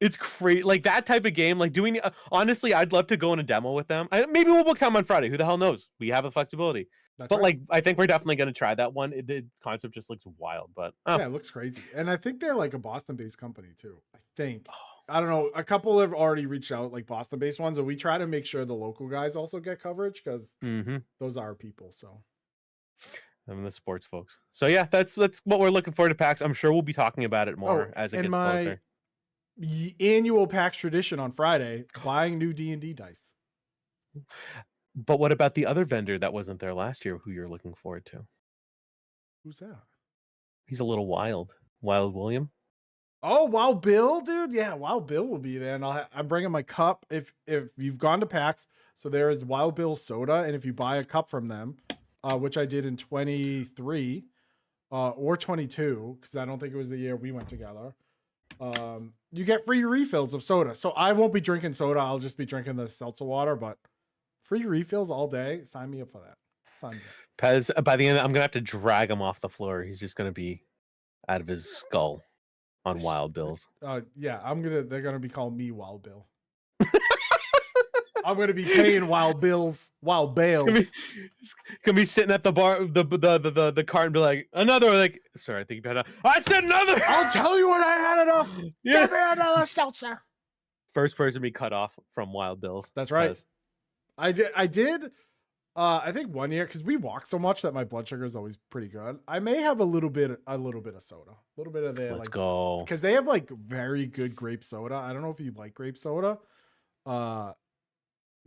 It's crazy. Like that type of game, like doing, honestly, I'd love to go in a demo with them. Maybe we'll book time on Friday. Who the hell knows? We have a flexibility. But like, I think we're definitely going to try that one. The concept just looks wild, but yeah, it looks crazy. And I think they're like a Boston-based company too. I think. I don't know. A couple have already reached out, like Boston-based ones, and we try to make sure the local guys also get coverage because those are people. So. I'm the sports folks. So yeah, that's what we're looking forward to PAX. I'm sure we'll be talking about it more as it gets closer. Annual PAX tradition on Friday, buying new D&D dice. But what about the other vendor that wasn't there last year who you're looking forward to? Who's that? He's a little Wild William. Oh, Wild Bill, dude. Yeah, Wild Bill will be there. And I'm bringing my cup. If you've gone to PAX, so there is Wild Bill soda. And if you buy a cup from them, which I did in 23 or 22, because I don't think it was the year we went together, you get free refills of soda. So I won't be drinking soda. I'll just be drinking the seltzer water, but free refills all day. Sign me up for that. Sign me up. Pez, by the end, I'm going to have to drag him off the floor. He's just going to be out of his skull on Wild Bills. Yeah, they're going to be calling me Wild Bill. I'm going to be paying Wild Bales. Gonna be sitting at the bar, the cart, and be like, another, like, sorry, I think you had I said another. I'll tell you when I had enough. Yeah. Give me another seltzer. First person to be cut off from Wild Bills. That's right. I did. I think one year, because we walk so much that my blood sugar is always pretty good. I may have a little bit of soda, a little bit of their. Let's go. Because they have like very good grape soda. I don't know if you like grape soda.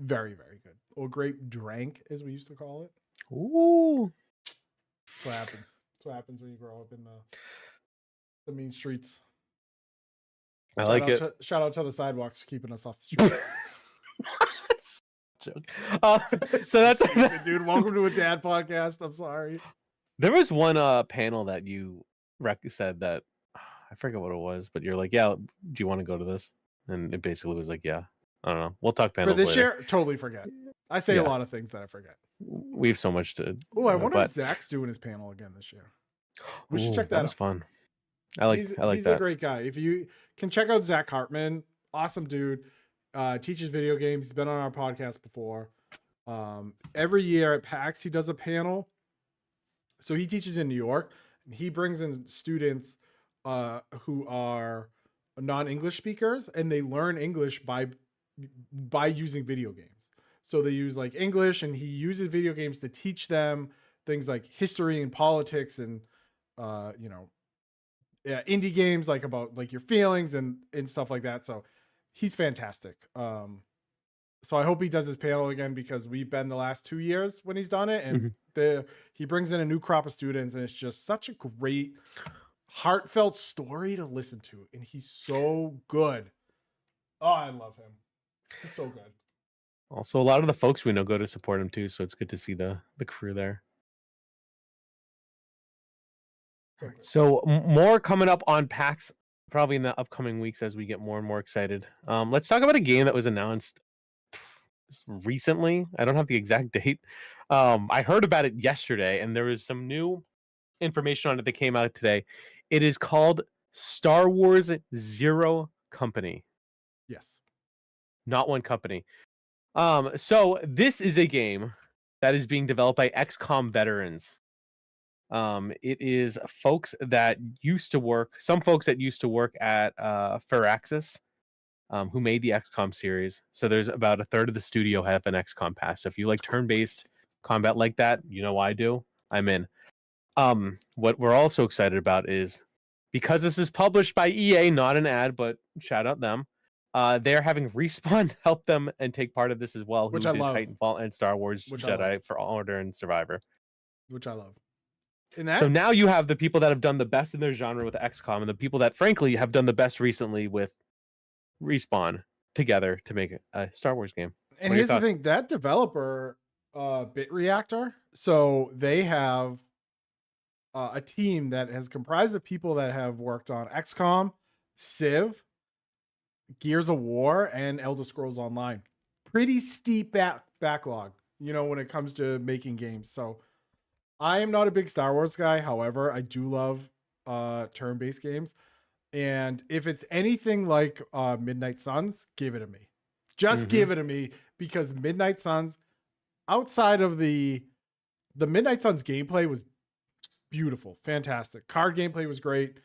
Very, very good. Or grape drank, as we used to call it. Ooh. That's what happens. That's what happens when you grow up in the mean streets. I like it. Shout out to the sidewalks for keeping us off the street. Joke. So that's stupid, dude. Welcome to a dad podcast. I'm sorry. There was one panel that you said that I forget what it was, but you're like, yeah, do you want to go to this? And it basically was like, yeah. I don't know. We'll talk panels for this later. year. Totally forget. I say a lot of things that I forget. We have so much to. Oh, I wonder if Zach's doing his panel again this year. We should check that out. That was fun. I like he's that. A great guy. If you can check out Zach Hartman, awesome dude. Teaches video games. He's been on our podcast before. Every year at PAX, he does a panel. So he teaches in New York, and he brings in students who are non-English speakers, and they learn English by using video games. So they use like English, and he uses video games to teach them things like history and politics and indie games, like about like your feelings and stuff like that. So he's fantastic. So I hope he does his panel again, because we've been the last 2 years when he's done it, and he brings in a new crop of students, and it's just such a great, heartfelt story to listen to, and he's so good. Oh, I love him. He's so good. Also, a lot of the folks we know go to support him too, so it's good to see the crew there. So more coming up on PAX probably in the upcoming weeks as we get more and more excited. Let's talk about a game that was announced recently. I don't have the exact date. I heard about it yesterday, and there was some new information on it that came out today. It is called Star Wars Zero Company. Yes. Not one company. So this is a game that is being developed by XCOM veterans. It is some folks that used to work at Firaxis, who made the XCOM series. So there's about a third of the studio have an XCOM pass. So if you like turn-based combat like that, you know I do. I'm in. What we're also excited about is, because this is published by EA, not an ad, but shout out them. They're having Respawn help them and take part of this as well. Which I love. Titanfall and Star Wars Jedi for Order and Survivor. Which I love. So now you have the people that have done the best in their genre with XCOM, and the people that, frankly, have done the best recently with Respawn together to make a Star Wars game. And here's the thing: that developer, Bit Reactor, so they have a team that has comprised of people that have worked on XCOM, Civ, Gears of War, and Elder Scrolls Online. Pretty steep backlog, when it comes to making games. So I am not a big Star Wars guy. However, I do love turn-based games. And if it's anything like Midnight Suns, give it to me. Just give it to me, because Midnight Suns, outside of the Midnight Suns gameplay was beautiful, fantastic. Card gameplay was great.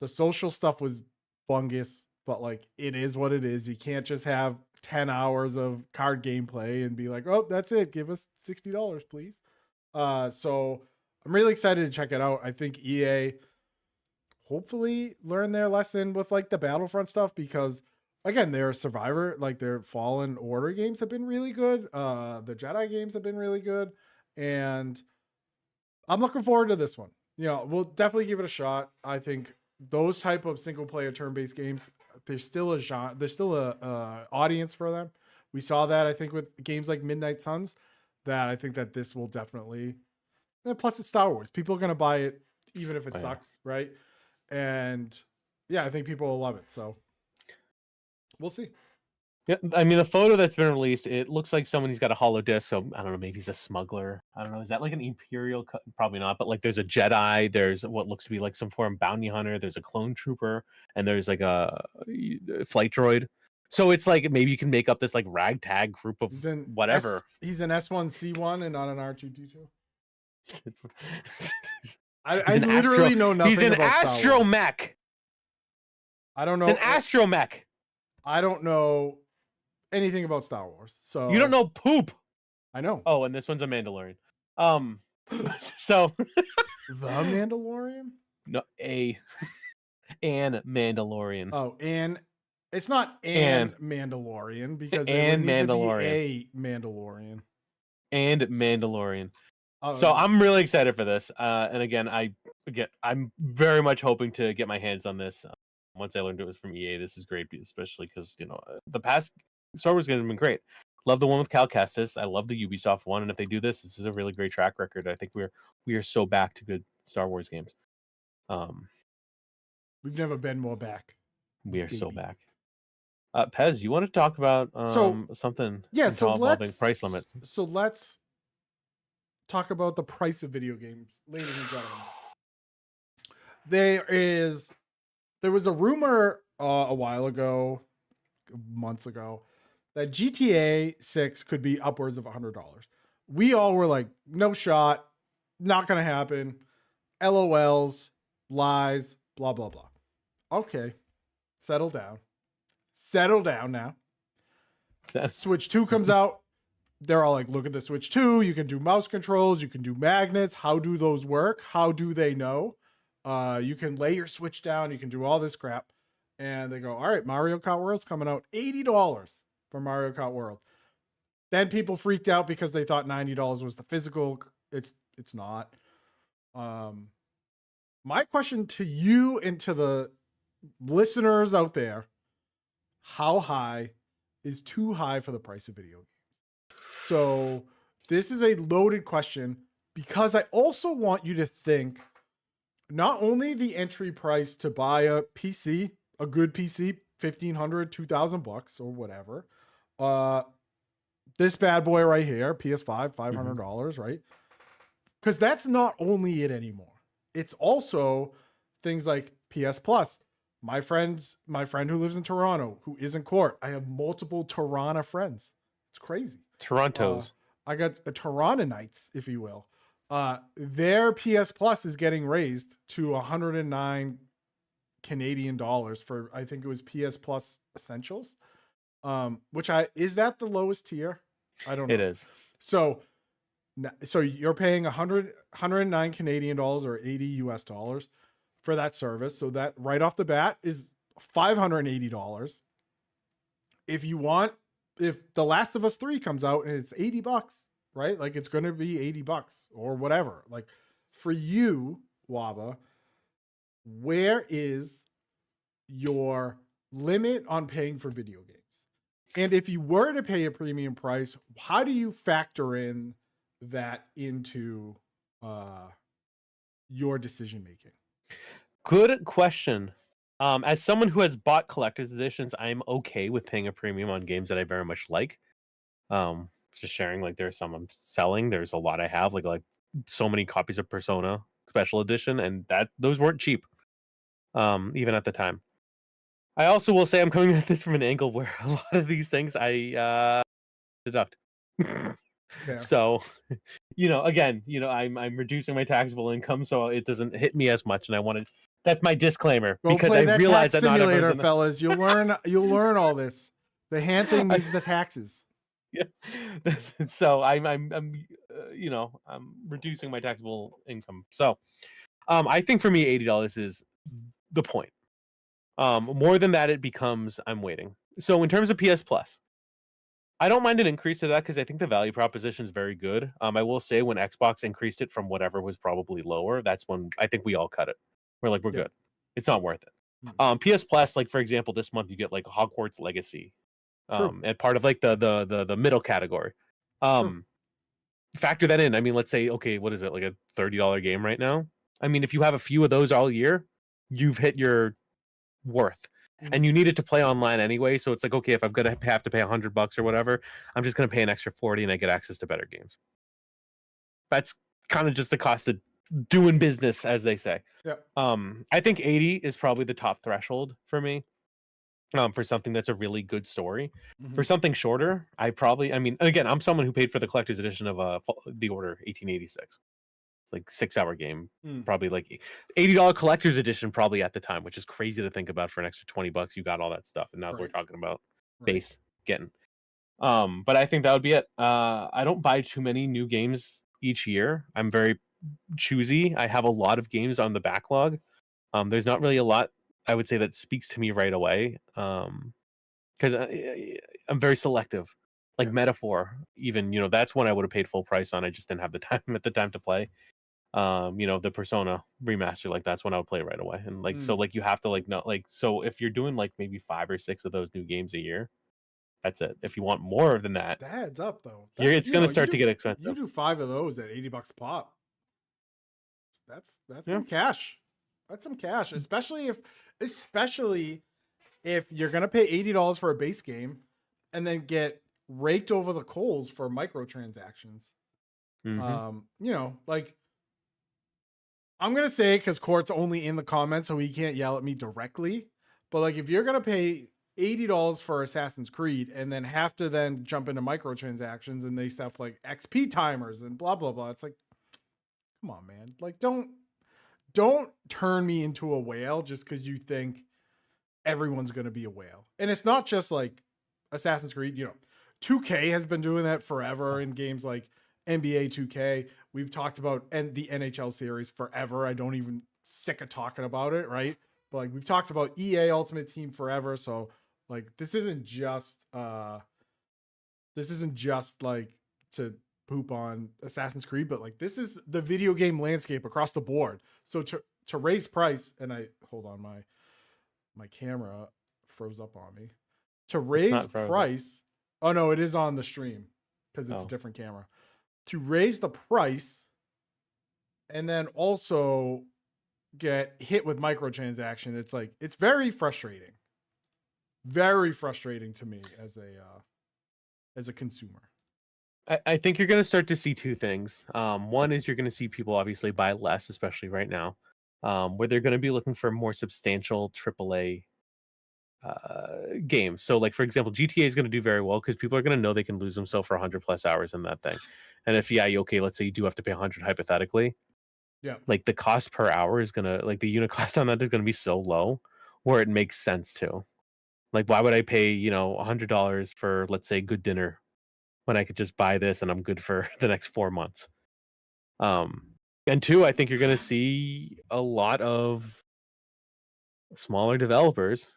The social stuff was bungus, but like, it is what it is. You can't just have 10 hours of card gameplay and be like, oh, that's it. Give us $60, please. So I'm really excited to check it out. I think EA hopefully learn their lesson with like the Battlefront stuff, because again, their Survivor, like their Fallen Order games have been really good. The Jedi games have been really good, and I'm looking forward to this one. We'll definitely give it a shot. I think those type of single player turn-based games, there's still a genre, there's still a audience for them. We saw that, I think, with games like Midnight Suns, that I think that this will definitely, and plus it's Star Wars. People are going to buy it even if it sucks, right? And yeah, I think people will love it. So we'll see. Yeah, I mean, the photo that's been released, it looks like someone who's got a hollow disc. So I don't know, maybe he's a smuggler. I don't know. Is that like an Imperial? Probably not. But like, there's a Jedi. There's what looks to be like some form of bounty hunter. There's a clone trooper, and there's like a flight droid. So it's like, maybe you can make up this like ragtag group of whatever. He's an S1C1 and not an R2D2. I literally know nothing. He's an about astromech. I don't know. It's an astromech. I don't know anything about Star Wars. So you don't know poop. I know. Oh, and this one's a Mandalorian. So the Mandalorian? No, an Mandalorian. Oh, and it's not an Mandalorian, because it would need to be a Mandalorian. And Mandalorian. So I'm really excited for this. And again, I'm very much hoping to get my hands on this once I learned it was from EA, this is great, especially because the past Star Wars games have been great. Love the one with Cal Kestis. I love the Ubisoft one, and if they do this is a really great track record. I think we are so back to good Star Wars games. We've never been more back. We are so back. Pez, you want to talk about something involving price limits? So let's talk about the price of video games, ladies and gentlemen. There was a rumor a while ago, months ago, that GTA 6 could be upwards of $100. We all were like, no shot, not gonna happen. LOLs, lies, blah blah blah. Okay, settle down now. Switch 2 comes out. They're all like, look at the Switch 2. You can do mouse controls. You can do magnets. How do those work? How do they know? You can lay your Switch down. You can do all this crap. And they go, all right, Mario Kart World's coming out. $80 for Mario Kart World. Then people freaked out because they thought $90 was the physical. It's not. My question to you and to the listeners out there, how high is too high for the price of video games? So this is a loaded question because I also want you to think not only the entry price to buy a PC, a good PC, $1,500, $2,000 or whatever. This bad boy right here, PS5, $500, right? Because that's not only it anymore. It's also things like PS Plus. My friend who lives in Toronto, who is in court. I have multiple Toronto friends. It's crazy. Toronto's. I got a Torontonites, if you will. Their PS Plus is getting raised to 109 Canadian dollars for, I think it was PS Plus Essentials. Is that the lowest tier? I don't know. It is. So you're paying 109 Canadian dollars or 80 US dollars for that service. So that right off the bat is $580. If The Last of Us 3 comes out and it's $80, right? Like it's going to be $80 or whatever. Like for you, Waba, where is your limit on paying for video games? And if you were to pay a premium price, how do you factor in that into your decision making? Good question. As someone who has bought collector's editions, I'm okay with paying a premium on games that I very much like. Just sharing, like there's some I'm selling. There's a lot I have, like so many copies of Persona Special Edition, and those weren't cheap, even at the time. I also will say I'm coming at this from an angle where a lot of these things I deduct. So, again, I'm reducing my taxable income so it doesn't hit me as much, and that's my disclaimer. Go because play I that realize tax that not simulator, everyone's fellas. You'll learn all this. The hand thing needs the taxes. Yeah. So I'm reducing my taxable income. So, I think for me $80 is the point. More than that, it becomes I'm waiting. So in terms of PS Plus, I don't mind an increase to that because I think the value proposition is very good. I will say when Xbox increased it from whatever was probably lower, that's when I think we all cut it. We're like, we're good. It's not worth it. PS Plus, like for example, this month you get like Hogwarts Legacy, and part of like the middle category. Factor that in. I mean, let's say, okay, what is it, like a $30 game right now? I mean, if you have a few of those all year, you've hit your worth. And you need it to play online anyway, so it's like, okay, if I'm gonna have to pay $100 or whatever, I'm just gonna pay an extra 40 and I get access to better games. That's kind of just the cost of doing business, as they say. Yeah. I think 80 is probably the top threshold for me. For something that's a really good story. For something shorter, again, I'm someone who paid for the collector's edition of The Order 1886. Like 6-hour game, probably like $80 collector's edition probably at the time, which is crazy to think about. For an extra $20 you got all that stuff, and now we're talking about base getting. But I think that would be it. I don't buy too many new games each year. I'm very choosy. I have a lot of games on the backlog. There's not really a lot I would say that speaks to me right away, because I'm very selective. Like Metaphor, even that's one I would have paid full price on. I just didn't have the time to play. the Persona remaster, like that's when I would play right away. And like so Mm. like you have to like know like so if you're doing like maybe 5 or 6 of those new games a year, that's it. If you want more than that, That adds up though. you're That's it's gonna start to get you expensive. do 5 of those at $80 a pop. That's Yeah. some cash. That's some cash, especially if you're gonna pay $80 for a base game and then get raked over the coals for microtransactions. Hmm. Like I'm gonna say because Court's only in the comments, so he can't yell at me directly. But like if you're gonna pay $80 for Assassin's Creed and then have to then jump into microtransactions and they stuff like XP timers and blah blah blah, it's like, come on, man. Like don't turn me into a whale just because you think everyone's gonna be a whale. And it's not just like Assassin's Creed, 2K has been doing that forever in games like NBA 2K. We've talked about the NHL series forever. I don't even sick of talking about it, right? But like we've talked about EA Ultimate Team forever. So like this isn't just like to poop on Assassin's Creed, but like this is the video game landscape across the board. So to raise price, and I hold on, my camera froze up on me. To It's raise not frozen. price, oh no, it is on the stream because it's a different camera. To raise the price and then also get hit with microtransaction, it's very frustrating. Very frustrating to me as a consumer. I think you're going to start to see two things. One is you're going to see people obviously buy less, especially right now, where they're going to be looking for more substantial AAA games. So, like for example, GTA is going to do very well because people are going to know they can lose themselves for 100+ hours in that thing. And if okay, let's say you do have to pay 100 hypothetically, Yeah. like the cost per hour is gonna like the unit cost on that is gonna be so low where it makes sense to. Like, why would I pay $100 for let's say good dinner when I could just buy this and I'm good for the next 4 months. And two, I think you're going to see a lot of smaller developers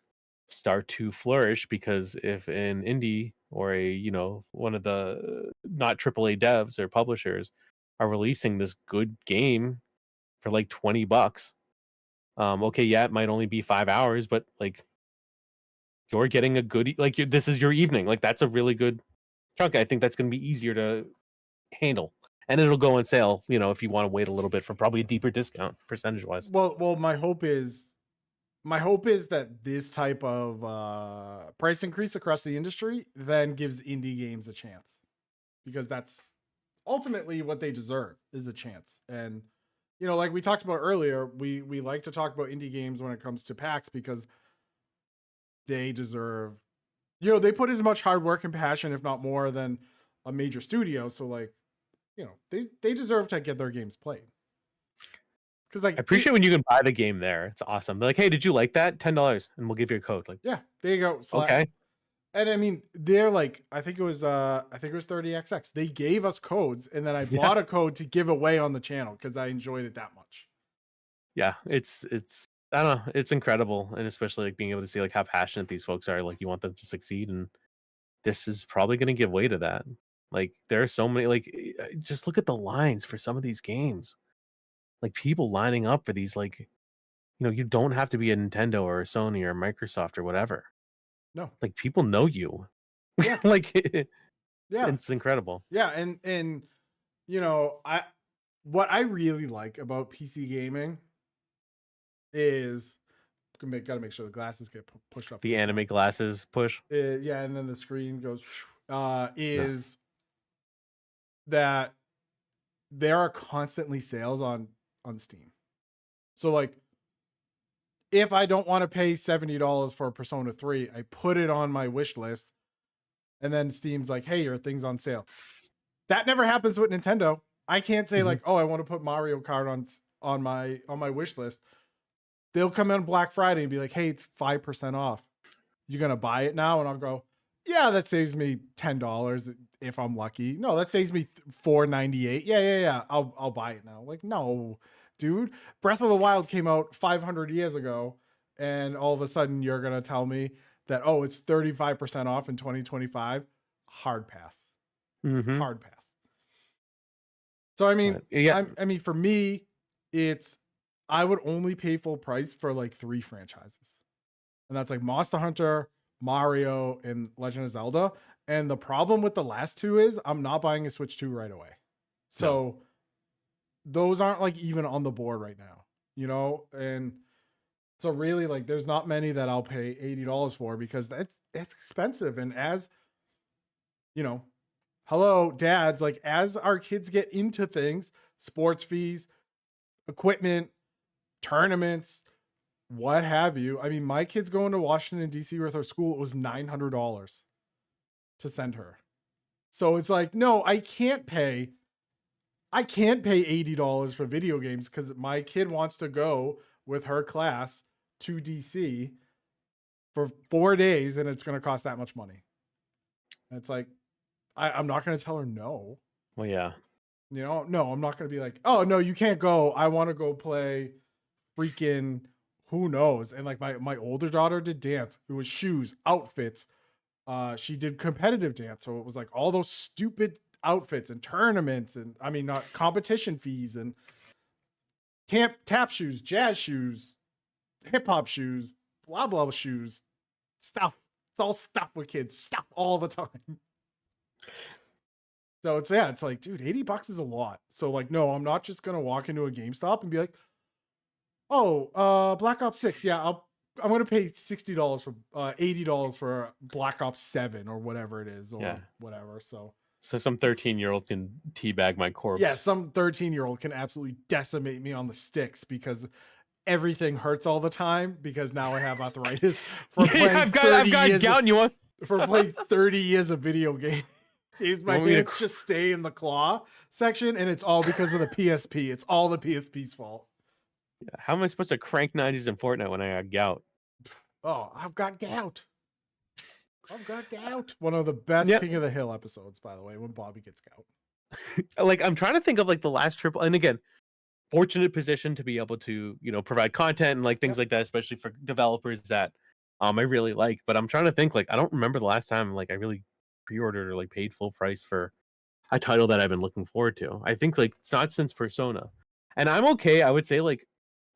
start to flourish because if an indie or one of the not AAA devs or publishers are releasing this good game for like $20, okay, yeah, it might only be 5 hours, but like you're getting a good this is your evening. Like that's a really good chunk. I think that's going to be easier to handle, and it'll go on sale. If you want to wait a little bit for probably a deeper discount percentage wise. Well, my hope is that this type of price increase across the industry then gives indie games a chance, because that's ultimately what they deserve, is a chance. And like we talked about earlier, we like to talk about indie games when it comes to PAX because they deserve, they put as much hard work and passion, if not more, than a major studio. So like, they deserve to get their games played. Because like I appreciate when you can buy the game there. It's awesome. They're like, hey, did you like that? $10, and we'll give you a code. Like, yeah, there you go. So okay. And I mean, they're like, I think it was 30XX. They gave us codes, and then I bought a code to give away on the channel because I enjoyed it that much. Yeah, it's I don't know, it's incredible, and especially like being able to see like how passionate these folks are. Like you want them to succeed, and this is probably going to give way to that. Like there are so many. Like just look at the lines for some of these games. Like people lining up for these. Like you don't have to be a Nintendo or a Sony or a Microsoft or whatever. No, like people know you. Yeah. Like yeah, it's incredible. yeah, and what I really like about PC gaming is got to make sure the glasses get pushed up. The anime glasses push. Yeah, and then the screen goes. Is that there are constantly sales on Steam. So like, if I don't want to pay $70 for Persona 3, I put it on my wish list, and then Steam's like, hey, your thing's on sale. That never happens with Nintendo. I can't say like, oh, I want to put Mario Kart on my wish list. They'll come in Black Friday and be like, hey, it's 5% off. You gonna buy it now? And I'll go, yeah, that saves me $10 if I'm lucky. No, that saves me $4.98. Yeah. I'll buy it now. Like, no, dude. Breath of the Wild came out 500 years ago, and all of a sudden you're gonna tell me that, oh, it's 35% off in 2025. Hard pass. Hard pass. So I mean, Yeah. I mean, for me, it's I would only pay full price for like 3 franchises, and that's like Monster Hunter, Mario, and Legend of Zelda. And the problem with the last 2 is I'm not buying a Switch 2 right away. No. So those aren't like even on the board right now, you know? And so really like there's not many that I'll pay $80 for because that's expensive. And as you know, hello dads, like as our kids get into things, sports fees, equipment, tournaments, what have you. I mean, my kid's going to Washington D.C. with her school. It was $900 to send her. So it's like, no, I can't pay $80 for video games because my kid wants to go with her class to DC for 4 days and it's going to cost that much money. And it's like, I'm not going to tell her no. Well, yeah. You know, no, I'm not going to be like, oh, no, you can't go. I want to go play freaking who knows. And like my older daughter did dance. It was shoes, outfits. She did competitive dance. So it was like all those stupid outfits and tournaments and I mean not competition fees and tap shoes, jazz shoes, hip hop shoes, blah blah shoes, stuff. It's all stuff with kids, stuff all the time. So it's like, dude, $80 is a lot. So like, no, I'm not just gonna walk into a GameStop and be like, oh, Black Ops 6, yeah, I'm gonna pay $60 for $80 for Black Ops 7 or whatever it is, or whatever. So some 13-year-old can teabag my corpse. yeah, some 13-year-old can absolutely decimate me on the sticks because everything hurts all the time because now I have arthritis for playing I've got gout and you want for playing 30 years of video games. My hands just stay in the claw section, and it's all because of the PSP. It's all the PSP's fault. How am I supposed to crank 90s in Fortnite when I got gout? Oh, I've got gout. I've got gout. One of the best King of the Hill episodes, by the way, when Bobby gets gout. Like, I'm trying to think of like the last triple, and again, fortunate position to be able to, you know, provide content and like things like that, especially for developers that I really like. But I'm trying to think, like, I don't remember the last time like I really pre-ordered or like paid full price for a title that I've been looking forward to. I think like it's not since Persona. And I'm okay, I would say, like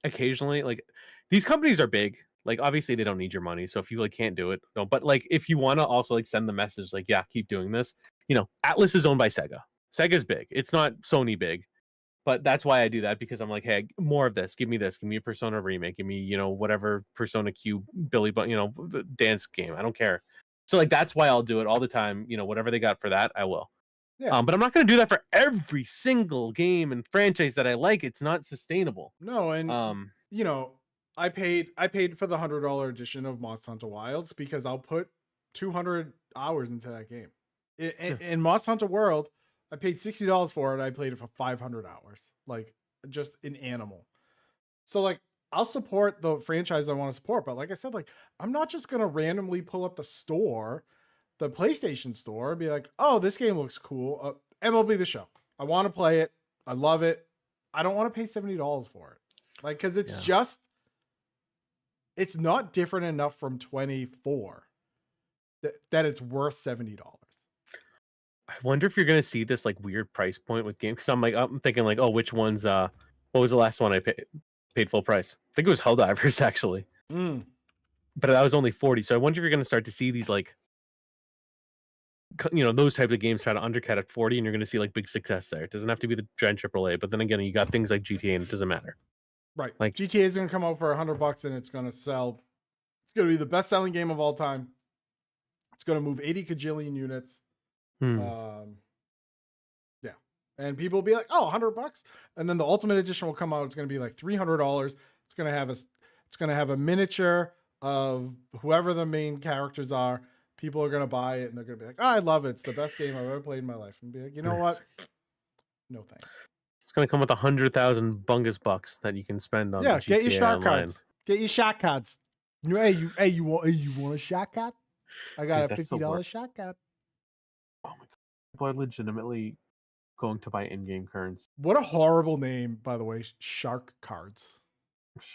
occasionally, like these companies are big. Like obviously they don't need your money. So if you like can't do it, no, but like if you want to also like send the message like, yeah, keep doing this. You know, Atlas is owned by Sega. Sega's big. It's not Sony big. But that's why I do that, because I'm like, hey, more of this. Give me this. Give me a Persona remake. Give me, you know, whatever Persona Q Billy, but you know, dance game. I don't care. So like that's why I'll do it all the time. You know, whatever they got for that, I will. Yeah. But I'm not going to do that for every single game and franchise that I like. It's not sustainable. No, and you know, I paid for the $100 edition of Monster Hunter Wilds because I'll put 200 hours into that game. In Monster Hunter World, I paid $60 for it. I played it for 500 hours, like just an animal. So like, I'll support the franchise I want to support, but like I said, like I'm not just gonna randomly pull up the store, the PlayStation store, and be like, "Oh, this game looks cool." MLB The Show. I want to play it. I love it. I don't want to pay $70 for it, like because it's just, it's not different enough from 24 that it's worth $70. I wonder if you're gonna see this like weird price point with games, because I'm thinking like, oh, which one's what was the last one I paid full price? I think it was Helldivers actually, but that was only 40. So I wonder if you're gonna start to see these like, you know, those type of games try to undercut at 40, and you're gonna see like big success there. It doesn't have to be the Giant AAA, but then again, you got things like GTA, and it doesn't matter. Right, like GTA is gonna come out for $100, and it's gonna sell. It's gonna be the best-selling game of all time. It's gonna move 80 kajillion units. Yeah, and people will be like, "Oh, $100," and then the Ultimate Edition will come out. It's going to be like $300. It's going to have a miniature of whoever the main characters are. People are going to buy it, and they're going to be like, "Oh, I love it. It's the best game I've ever played in my life." And be like, "You know what? No thanks." It's going to come with 100,000 bungus bucks that you can spend on. Yeah, GTA get your shot Online. cards. Get your shot cards. You want a shot card? I got a $50 shot card. Oh my god, people are legitimately going to buy in-game currency. What a horrible name, by the way. Shark cards.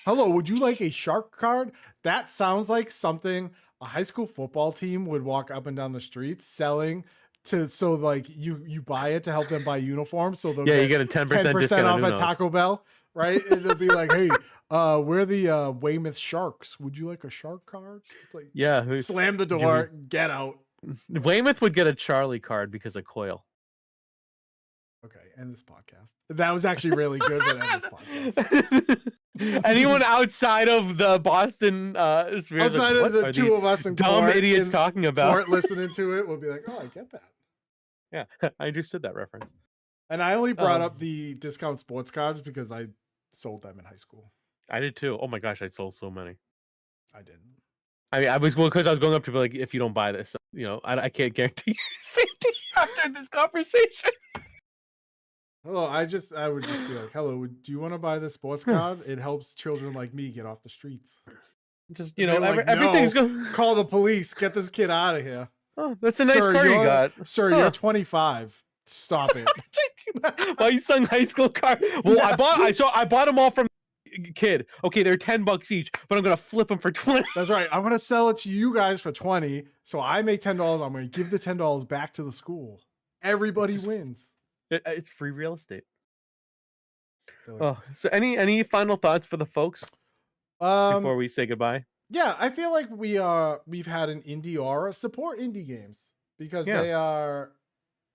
Hello, would you like a shark card? That sounds like something a high school football team would walk up and down the streets selling so like you buy it to help them buy uniforms, so they'll you get a 10% discount off on at Unos. Taco Bell, right? And they'll be like, hey, we're the Weymouth Sharks. Would you like a shark card? It's like, Yeah, slam the door, get out. Weymouth would get a Charlie card because of Coil. Okay, end this podcast. That was actually really good, but end this podcast. Anyone outside of the Boston sphere, outside like, of the two of us and dumb idiots talking about listening to it, will be like, oh, I get that. Yeah, I understood that reference. And I only brought up the discount sports cards because I sold them in high school. I did too. Oh my gosh, I sold so many. I didn't. I mean, I was because I was going up to be like, if you don't buy this, I can't guarantee safety after this conversation. Hello, I would just be like, hello, do you want to buy this sports card? It helps children like me get off the streets. Just everything's going. Call the police. Get this kid out of here. Oh, that's a nice car you got, sir. You're 25. Stop it. My son high school car. Well, yeah. I bought them all from kid. Okay, they're $10 each, but I'm gonna flip them for 20. That's right. I'm gonna sell it to you guys for 20. So I make $10. I'm gonna give the $10 back to the school. Everybody wins. It's free real estate. So any final thoughts for the folks before we say goodbye? Yeah, I feel like we've had an indie aura. Support indie games because they are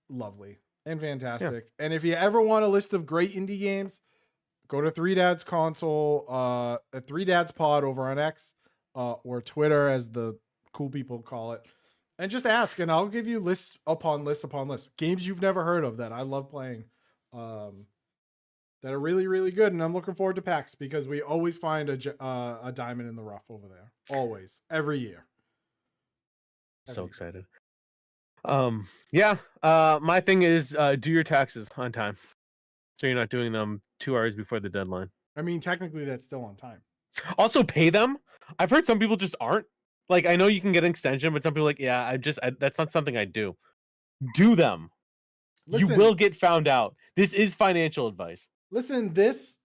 lovely and fantastic. Yeah. And if you ever want a list of great indie games, go to 3Dads Console, 3Dads Pod over on X, or Twitter as the cool people call it, and just ask, and I'll give you lists upon lists upon lists. Games you've never heard of that I love playing, that are really, really good. And I'm looking forward to PAX because we always find a diamond in the rough over there. Always, every year. So excited. My thing is do your taxes on time, so you're not doing them 2 hours before the deadline. I mean, technically that's still on time. Also pay them. I've heard some people just aren't. Like, I know you can get an extension, but some people are like, yeah, that's not something I do. Do them. Listen, you will get found out. This is financial advice. Listen, this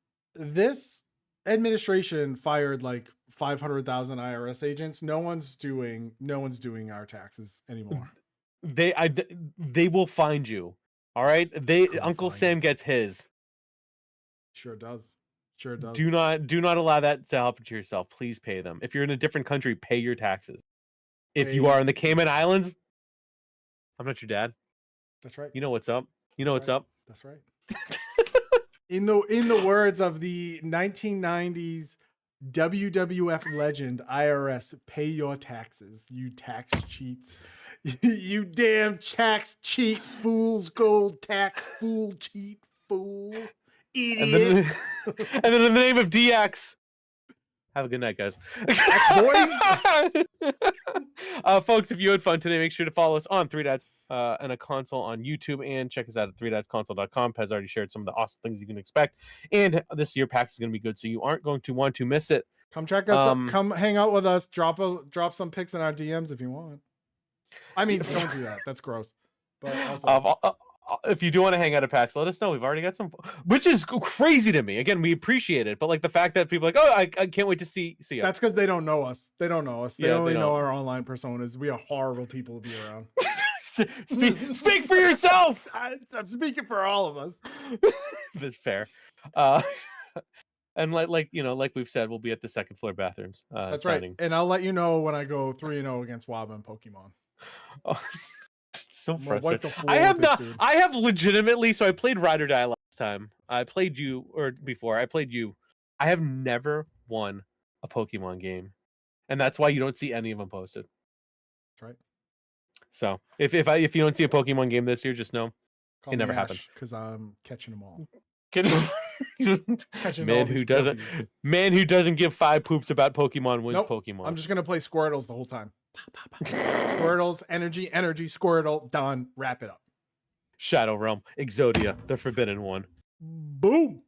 administration fired like 500,000 IRS agents. No one's doing our taxes anymore. They will find you. All right. Uncle Sam gets his. Sure does. Do not allow that to happen to yourself. Please pay them. If you're in a different country, pay your taxes. If you are in the Cayman Islands, I'm not your dad. That's right. You know what's up. What's up. That's right. In the words of the 1990s WWF legend, IRS, pay your taxes, you tax cheats. You damn tax cheat, fools, gold tax, fool, cheat, fool, idiot. And then in the name of DX, have a good night, guys. Boys. Folks, if you had fun today, make sure to follow us on 3Dads and a Console on YouTube, and check us out at 3dadsconsole.com. Pez already shared some of the awesome things you can expect. And this year, PAX is going to be good, so you aren't going to want to miss it. Come check us out. Come hang out with us. Drop some pics in our DMs if you want. I mean, don't do that. That's gross. But also, if you do want to hang out at PAX, let us know. We've already got some, which is crazy to me. Again, we appreciate it, but like the fact that people are like, oh, I can't wait to see you. That's because they don't know us. They don't know us. They only know our online personas. We are horrible people to be around. Speak for yourself. I'm speaking for all of us. That's fair. And like we've said, we'll be at the second floor bathrooms. That's signing. Right. And I'll let you know when I go 3-0 against Wob and Pokemon. Oh, it's so frustrating. I have legitimately. So I played Ride or Die last time. I played you before. I played you. I have never won a Pokemon game, and that's why you don't see any of them posted. That's right. So if you don't see a Pokemon game this year, just know it never happened. Because I'm catching them all. Man who doesn't give 5 poops about Pokemon wins Pokemon. I'm just gonna play Squirtles the whole time. Squirtles, energy, Squirtle, done. Wrap it up. Shadow Realm, Exodia, the Forbidden One. Boom.